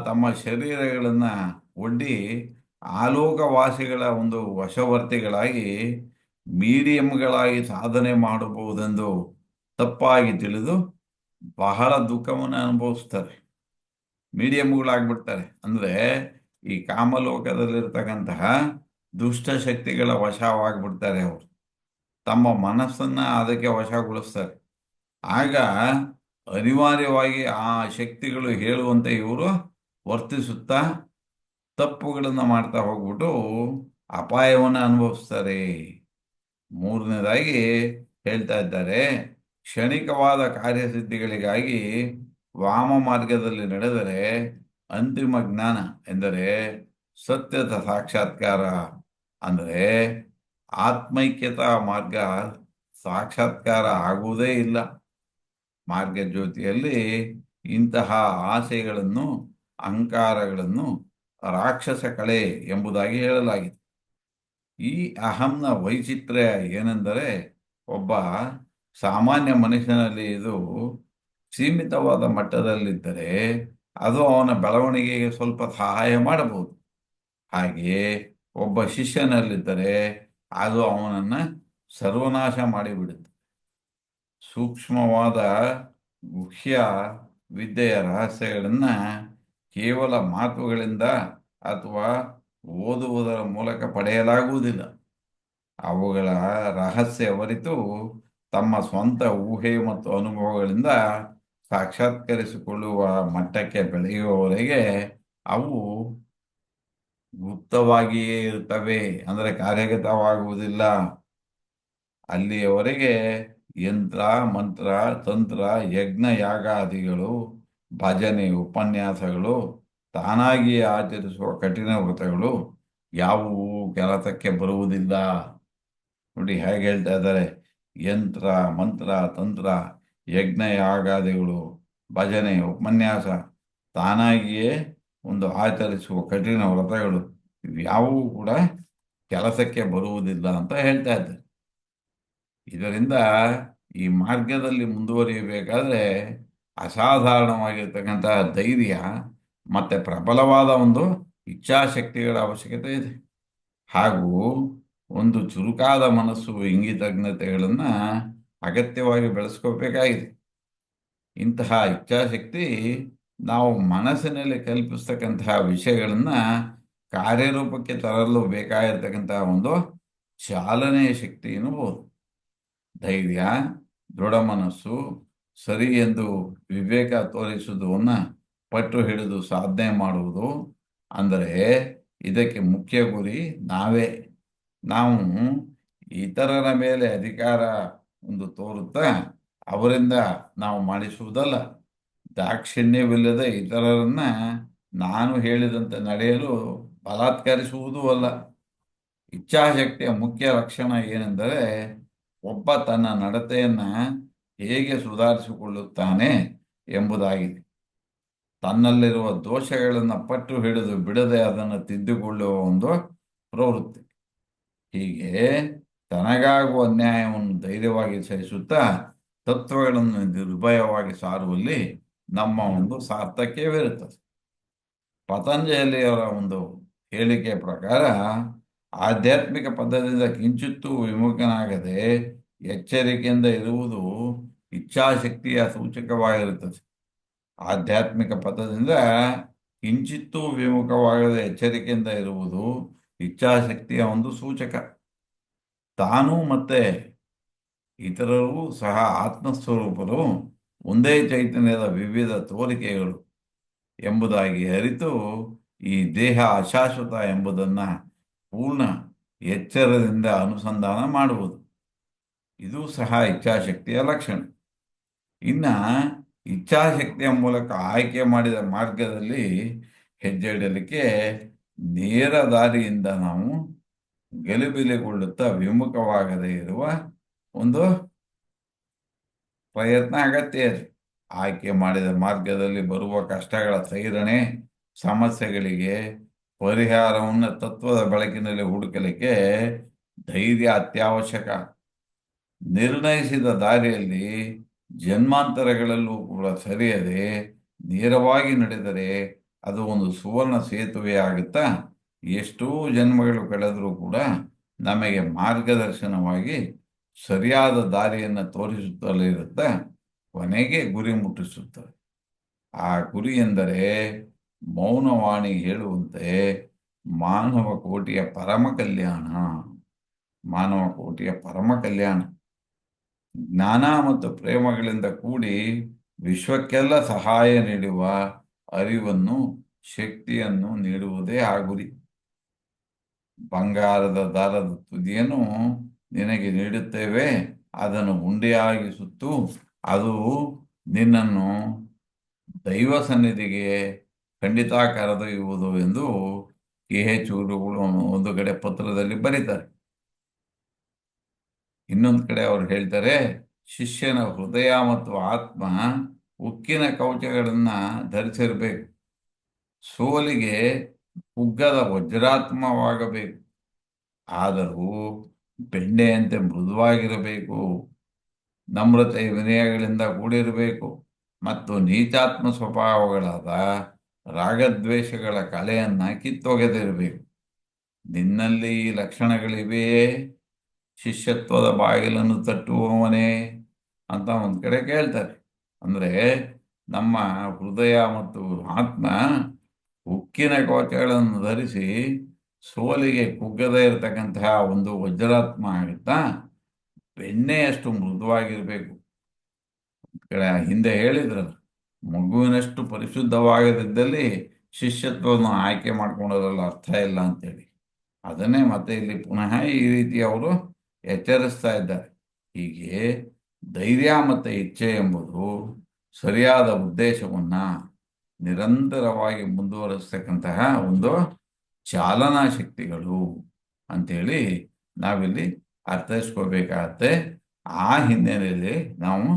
ತಮ್ಮ ಶರೀರಗಳನ್ನು ಒಡ್ಡಿ ಆಲೋಕವಾಸಿಗಳ ಒಂದು ವಶವರ್ತಿಗಳಾಗಿ ಮೀಡಿಯಂಗಳಾಗಿ ಸಾಧನೆ ಮಾಡಬಹುದೆಂದು ತಪ್ಪಾಗಿ ತಿಳಿದು ಬಹಳ ದುಃಖವನ್ನು ಅನುಭವಿಸ್ತಾರೆ. ಮೀಡಿಯಂಗಳಾಗ್ಬಿಡ್ತಾರೆ ಅಂದರೆ ಈ ಕಾಮಲೋಕದಲ್ಲಿರ್ತಕ್ಕಂತಹ ದುಷ್ಟಶಕ್ತಿಗಳ ವಶವಾಗ್ಬಿಡ್ತಾರೆ. ಅವರು ತಮ್ಮ ಮನಸ್ಸನ್ನು ಅದಕ್ಕೆ ವಶಗೊಳಿಸ್ತಾರೆ. ಆಗ ಅನಿವಾರ್ಯವಾಗಿ ಆ ಶಕ್ತಿಗಳು ಹೇಳುವಂತೆ ಇವರು ವರ್ತಿಸುತ್ತಾ ತಪ್ಪುಗಳನ್ನು ಮಾಡ್ತಾ ಹೋಗ್ಬಿಟ್ಟು ಅಪಾಯವನ್ನು ಅನುಭವಿಸ್ತಾರೆ. ಮೂರನೇದಾಗಿ ಹೇಳ್ತಾ ಇದ್ದಾರೆ, ಕ್ಷಣಿಕವಾದ ಕಾರ್ಯಸಿದ್ಧಿಗಳಿಗಾಗಿ ವಾಮ ಮಾರ್ಗದಲ್ಲಿ ನಡೆದರೆ ಅಂತಿಮ ಜ್ಞಾನ ಎಂದರೆ ಸತ್ಯದ ಸಾಕ್ಷಾತ್ಕಾರ, ಅಂದರೆ ಆತ್ಮೈಕ್ಯತಾ ಮಾರ್ಗ ಸಾಕ್ಷಾತ್ಕಾರ ಆಗುವುದೇ ಇಲ್ಲ. ಮಾರ್ಗಜ್ಯೋತಿಯಲ್ಲಿ ಇಂತಹ ಆಸೆಗಳನ್ನು ಅಹಂಕಾರಗಳನ್ನು ರಾಕ್ಷಸ ಕಳೆ ಎಂಬುದಾಗಿ ಹೇಳಲಾಗಿದೆ. ಈ ಅಹಂನ ವೈಚಿತ್ರ್ಯ ಏನೆಂದರೆ, ಒಬ್ಬ ಸಾಮಾನ್ಯ ಮನುಷ್ಯನಲ್ಲಿ ಇದು ಸೀಮಿತವಾದ ಮಟ್ಟದಲ್ಲಿದ್ದರೆ ಅದು ಅವನ ಬೆಳವಣಿಗೆಗೆ ಸ್ವಲ್ಪ ಸಹಾಯ ಮಾಡಬಹುದು. ಹಾಗೆಯೇ ಒಬ್ಬ ಶಿಷ್ಯನಲ್ಲಿದ್ದರೆ ಅದು ಅವನನ್ನು ಸರ್ವನಾಶ ಮಾಡಿಬಿಡುತ್ತೆ. ಸೂಕ್ಷ್ಮವಾದ ಗುಹ್ಯ ವಿದ್ಯೆಯ ರಹಸ್ಯಗಳನ್ನು ಕೇವಲ ಮಾತುಗಳಿಂದ ಅಥವಾ ಓದುವುದರ ಮೂಲಕ ಪಡೆಯಲಾಗುವುದಿಲ್ಲ. ಅವುಗಳ ರಹಸ್ಯ ಅರಿತು ತಮ್ಮ ಸ್ವಂತ ಊಹೆ ಮತ್ತು ಅನುಭವಗಳಿಂದ ಸಾಕ್ಷಾತ್ಕರಿಸಿಕೊಳ್ಳುವ ಮಟ್ಟಕ್ಕೆ ಬೆಳೆಯುವವರೆಗೆ ಅವು ಗುಪ್ತವಾಗಿಯೇ ಇರುತ್ತವೆ, ಅಂದರೆ ಕಾರ್ಯಗತವಾಗುವುದಿಲ್ಲ. ಅಲ್ಲಿಯವರೆಗೆ ಯಂತ್ರ ಮಂತ್ರ ತಂತ್ರ ಯಜ್ಞ ಯಾಗಾದಿಗಳು ಭಜನೆ ಉಪನ್ಯಾಸಗಳು ತಾನಾಗಿಯೇ ಆಚರಿಸುವ ಕಠಿಣ ವ್ರತಗಳು ಯಾವುವು ಕೆಲಸಕ್ಕೆ ಬರುವುದಿಲ್ಲ. ನೋಡಿ ಹೇಗೆ ಹೇಳ್ತಾ ಇದ್ದಾರೆ, ಯಂತ್ರ ಮಂತ್ರ ತಂತ್ರ ಯಜ್ಞ ಯಾಗಾದಿಗಳು ಭಜನೆ ಉಪನ್ಯಾಸ ತಾನಾಗಿಯೇ ಒಂದು ಆಚರಿಸುವ ಕಠಿಣ ವ್ರತಗಳು ಇವ್ಯಾವುವು ಕೂಡ ಕೆಲಸಕ್ಕೆ ಬರುವುದಿಲ್ಲ ಅಂತ ಹೇಳ್ತಾ ಇದ್ದಾರೆ. ಇದರಿಂದ ಈ ಮಾರ್ಗದಲ್ಲಿ ಮುಂದುವರಿಯಬೇಕಾದ್ರೆ ಅಸಾಧಾರಣವಾಗಿರ್ತಕ್ಕಂತಹ ಧೈರ್ಯ ಮತ್ತು ಪ್ರಬಲವಾದ ಒಂದು ಇಚ್ಛಾಶಕ್ತಿಗಳ ಅವಶ್ಯಕತೆ ಇದೆ. ಹಾಗೂ ಒಂದು ಚುರುಕಾದ ಮನಸ್ಸು ಇಂಗಿತಜ್ಞತೆಗಳನ್ನು ಅಗತ್ಯವಾಗಿ ಬೆಳೆಸ್ಕೋಬೇಕಾಗಿದೆ. ಇಂತಹ ಇಚ್ಛಾಶಕ್ತಿ ನಾವು ಮನಸ್ಸಿನಲ್ಲಿ ಕಲ್ಪಿಸ್ತಕ್ಕಂತಹ ವಿಷಯಗಳನ್ನು ಕಾರ್ಯರೂಪಕ್ಕೆ ತರಲು ಬೇಕಾಗಿರ್ತಕ್ಕಂತಹ ಒಂದು ಚಾಲನೆಯ ಶಕ್ತಿ ಎನ್ನಬಹುದು. ಧೈರ್ಯ, ದೃಢ ಮನಸ್ಸು, ಸರಿ ಎಂದು ವಿವೇಕ ತೋರಿಸುವುದನ್ನು ಪಟ್ಟು ಹಿಡಿದು ಸಾಧನೆ ಮಾಡುವುದು, ಅಂದರೆ ಇದಕ್ಕೆ ಮುಖ್ಯ ಗುರಿ ನಾವೇ. ನಾವು ಇತರರ ಮೇಲೆ ಅಧಿಕಾರ ಒಂದು ತೋರುತ್ತಾ ಅವರಿಂದ ನಾವು ಮಾಡಿಸುವುದಲ್ಲ, ದಾಕ್ಷಿಣ್ಯವಿಲ್ಲದೆ ಇತರರನ್ನ ನಾನು ಹೇಳಿದಂತೆ ನಡೆಯಲು ಬಲಾತ್ಕರಿಸುವುದೂ ಅಲ್ಲ. ಇಚ್ಛಾಶಕ್ತಿಯ ಮುಖ್ಯ ಲಕ್ಷಣ ಏನೆಂದರೆ, ಒಬ್ಬ ತನ್ನ ನಡತೆಯನ್ನು ಹೇಗೆ ಸುಧಾರಿಸಿಕೊಳ್ಳುತ್ತಾನೆ ಎಂಬುದಾಗಿದೆ. ತನ್ನಲ್ಲಿರುವ ದೋಷಗಳನ್ನು ಪಟ್ಟು ಹಿಡಿದು ಬಿಡದೆ ಅದನ್ನು ತಿದ್ದಿಕೊಳ್ಳುವ ಒಂದು ಪ್ರವೃತ್ತಿ. ಹೀಗೆ ತನಗಾಗುವ ಅನ್ಯಾಯವನ್ನು ಧೈರ್ಯವಾಗಿ ಸಹಿಸುತ್ತಾ ತತ್ವಗಳನ್ನು ನಿರ್ಭಯವಾಗಿ ಸಾರುವಲ್ಲಿ ನಮ್ಮ ಒಂದು ಸಾರ್ಥಕ್ಯವಿರುತ್ತದೆ. ಪತಂಜಲಿಯವರ ಒಂದು ಹೇಳಿಕೆಯ ಪ್ರಕಾರ ಆಧ್ಯಾತ್ಮಿಕ ಪದದಿಂದ ಕಿಂಚಿತ್ತೂ ವಿಮುಖನಾಗದೆ ಎಚ್ಚರಿಕೆಯಿಂದ ಇರುವುದು ಇಚ್ಛಾಶಕ್ತಿಯ ಸೂಚಕವಾಗಿರುತ್ತದೆ. ಆಧ್ಯಾತ್ಮಿಕ ಪದದಿಂದ ಕಿಂಚಿತ್ತೂ ವಿಮುಖವಾಗದೆ ಎಚ್ಚರಿಕೆಯಿಂದ ಇರುವುದು ಇಚ್ಛಾಶಕ್ತಿಯ ಒಂದು ಸೂಚಕ. ತಾನು ಮತ್ತೆ ಇತರರೂ ಸಹ ಆತ್ಮಸ್ವರೂಪರು, ಒಂದೇ ಚೈತನ್ಯದ ವಿವಿಧ ತೋರಿಕೆಗಳು ಎಂಬುದಾಗಿ ಅರಿತು ಈ ದೇಹ ಅಶಾಶ್ವತ ಎಂಬುದನ್ನು ಪೂರ್ಣ ಎಚ್ಚರದಿಂದ ಅನುಸಂಧಾನ ಮಾಡುವುದು, ಇದು ಸಹ ಇಚ್ಛಾಶಕ್ತಿಯ ಲಕ್ಷಣ. ಇನ್ನು ಇಚ್ಛಾಶಕ್ತಿಯ ಮೂಲಕ ಆಯ್ಕೆ ಮಾಡಿದ ಮಾರ್ಗದಲ್ಲಿ ಹೆಜ್ಜೆ ಇಡಲಿಕ್ಕೆ ನೇರ ದಾರಿಯಿಂದ ನಾವು ಗಲಿಬಿಲಿಗೊಳ್ಳುತ್ತಾ ವಿಮುಖವಾಗದೇ ಇರುವ ಒಂದು ಪ್ರಯತ್ನ ಅಗತ್ಯ ಇದೆ. ಆಯ್ಕೆ ಮಾಡಿದ ಮಾರ್ಗದಲ್ಲಿ ಬರುವ ಕಷ್ಟಗಳ ಸೈರಣೆ, ಸಮಸ್ಯೆಗಳಿಗೆ ಪರಿಹಾರವನ್ನು ತತ್ವದ ಬೆಳಕಿನಲ್ಲಿ ಹುಡುಕಲಿಕ್ಕೆ ಧೈರ್ಯ ಅತ್ಯವಶ್ಯಕ. ನಿರ್ಣಯಿಸಿದ ದಾರಿಯಲ್ಲಿ ಜನ್ಮಾಂತರಗಳಲ್ಲೂ ಕೂಡ ಸರಿಯದೆ ನೇರವಾಗಿ ನಡೆದರೆ ಅದು ಒಂದು ಸುವರ್ಣ ಸೇತುವೆ ಆಗುತ್ತಾ ಎಷ್ಟೋ ಜನ್ಮಗಳು ಕಳೆದರೂ ಕೂಡ ನಮಗೆ ಮಾರ್ಗದರ್ಶನವಾಗಿ ಸರಿಯಾದ ದಾರಿಯನ್ನು ತೋರಿಸುತ್ತಲೇ ಇರುತ್ತೆ. ಕೊನೆಗೆ ಗುರಿ ಮುಟ್ಟಿಸುತ್ತದೆ. ಆ ಗುರಿ ಎಂದರೆ ಮೌನವಾಣಿ ಹೇಳುವಂತೆ ಮಾನವ ಕೋಟಿಯ ಪರಮ ಕಲ್ಯಾಣ. ಮಾನವ ಕೋಟಿಯ ಪರಮ ಕಲ್ಯಾಣ ಜ್ಞಾನ ಮತ್ತು ಪ್ರೇಮಗಳಿಂದ ಕೂಡಿ ವಿಶ್ವಕ್ಕೆಲ್ಲ ಸಹಾಯ ನೀಡುವ ಅರಿವನ್ನು, ಶಕ್ತಿಯನ್ನು ನೀಡುವುದೇ ಆ ಗುರಿ. ಬಂಗಾರದ ದಾರದ ತುದಿಯನ್ನು ನಿನಗೆ ನೀಡುತ್ತೇವೆ, ಅದನ್ನು ಉಂಡೆಯಾಗಿ ಸುತ್ತು, ಅದು ನಿನ್ನನ್ನು ದೈವ ಸನ್ನಿಧಿಗೆ ಖಂಡಿತ ಕರೆದೊಯ್ಯುವುದು ಎಂದು KH ಗುರುಗಳು ಒಂದು ಕಡೆ ಪತ್ರದಲ್ಲಿ ಬರೀತಾರೆ. ಇನ್ನೊಂದು ಕಡೆ ಅವರು ಹೇಳ್ತಾರೆ, ಶಿಷ್ಯನ ಹೃದಯ ಮತ್ತು ಆತ್ಮ ಉಕ್ಕಿನ ಕವಚಗಳನ್ನು ಧರಿಸಿರಬೇಕು, ಸೋಲಿಗೆ ಕುಗ್ಗದ ವಜ್ರಾತ್ಮವಾಗಬೇಕು, ಆದರೂ ಬೆಣ್ಣೆಯಂತೆ ಮೃದುವಾಗಿರಬೇಕು, ನಮ್ರತೆ ವಿನಯಗಳಿಂದ ಕೂಡಿರಬೇಕು ಮತ್ತು ನೀಚಾತ್ಮ ಸ್ವಭಾವಗಳಾದ ರಾಗದ್ವೇಷಗಳ ಕಲೆಯನ್ನು ಕಿತ್ತೊಗೆದಿರಬೇಕು. ನಿನ್ನಲ್ಲಿ ಈ ಲಕ್ಷಣಗಳಿವೆಯೇ, ಶಿಷ್ಯತ್ವದ ಬಾಗಿಲನ್ನು ತಟ್ಟುವವನೇ ಅಂತ ಒಂದು ಕಡೆ ಕೇಳ್ತಾರೆ. ಅಂದರೆ ನಮ್ಮ ಹೃದಯ ಮತ್ತು ಆತ್ಮ ಉಕ್ಕಿನ ಕವಚಗಳನ್ನು ಧರಿಸಿ ಸೋಲಿಗೆ ಕುಗ್ಗದೇ ಇರತಕ್ಕಂತಹ ಒಂದು ವಜ್ರಾತ್ಮ ಆಗುತ್ತಾ ಬೆಣ್ಣೆಯಷ್ಟು ಮೃದುವಾಗಿರಬೇಕು. ಕಡೆ ಹಿಂದೆ ಹೇಳಿದ್ರಲ್ಲ, ಮಗುವಿನಷ್ಟು ಪರಿಶುದ್ಧವಾಗದಿದ್ದಲ್ಲಿ ಶಿಷ್ಯತ್ವವನ್ನು ಆಯ್ಕೆ ಮಾಡ್ಕೊಳ್ಳೋದ್ರಲ್ಲಿ ಅರ್ಥ ಇಲ್ಲ ಅಂತೇಳಿ. ಅದನ್ನೇ ಮತ್ತೆ ಇಲ್ಲಿ ಪುನಃ ಈ ರೀತಿ ಅವರು ಎಚ್ಚರಿಸ್ತಾ ಇದ್ದಾರೆ. ಹೀಗೆ ಧೈರ್ಯ ಮತ್ತು ಇಚ್ಛೆ ಎಂಬುದು ಸರಿಯಾದ ಉದ್ದೇಶವನ್ನು ನಿರಂತರವಾಗಿ ಮುಂದುವರಿಸ್ತಕ್ಕಂತಹ ಒಂದು ಚಾಲನಾ ಶಕ್ತಿಗಳು ಅಂತೇಳಿ ನಾವಿಲ್ಲಿ ಅರ್ಥೈಸ್ಕೋಬೇಕಾಗತ್ತೆ. ಆ ಹಿನ್ನೆಲೆಯಲ್ಲಿ ನಾವು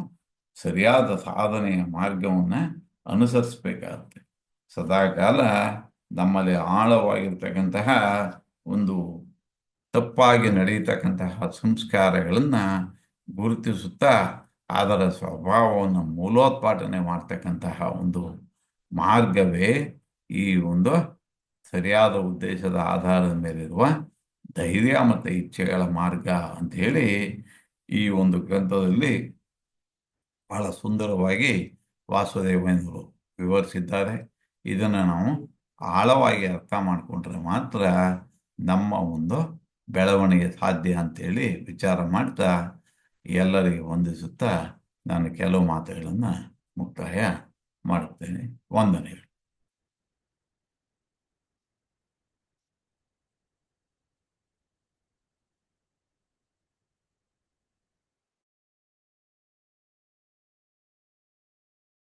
ಸರಿಯಾದ ಸಾಧನೆಯ ಮಾರ್ಗವನ್ನು ಅನುಸರಿಸಬೇಕಾಗತ್ತೆ. ಸದಾಕಾಲ ನಮ್ಮಲ್ಲಿ ಆಳವಾಗಿರ್ತಕ್ಕಂತಹ ಒಂದು ತಪ್ಪಾಗಿ ನಡೆಯತಕ್ಕಂತಹ ಸಂಸ್ಕಾರಗಳನ್ನು ಗುರುತಿಸುತ್ತಾ ಅದರ ಸ್ವಭಾವವನ್ನು ಮೂಲೋತ್ಪಾಟನೆ ಮಾಡ್ತಕ್ಕಂತಹ ಒಂದು ಮಾರ್ಗವೇ ಈ ಒಂದು ಸರಿಯಾದ ಉದ್ದೇಶದ ಆಧಾರದ ಮೇಲಿರುವ ಧೈರ್ಯ ಮತ್ತು ಇಚ್ಛೆಗಳ ಮಾರ್ಗ ಅಂಥೇಳಿ ಈ ಒಂದು ಗ್ರಂಥದಲ್ಲಿ ಬಹಳ ಸುಂದರವಾಗಿ ವಾಸುದೇವಯ್ಯನವರು ವಿವರಿಸಿದ್ದಾರೆ. ಇದನ್ನು ನಾವು ಆಳವಾಗಿ ಅರ್ಥ ಮಾಡಿಕೊಂಡ್ರೆ ಮಾತ್ರ ನಮ್ಮ ಒಂದು ಬೆಳವಣಿಗೆ ಸಾಧ್ಯ ಅಂತೇಳಿ ವಿಚಾರ ಮಾಡ್ತಾ ಎಲ್ಲರಿಗೆ ವಂದಿಸುತ್ತಾ ನಾನು ಕೆಲವು ಮಾತುಗಳನ್ನು ಮುಕ್ತಾಯ ಮಾಡುತ್ತೇನೆ. ವಂದನೆಗಳು.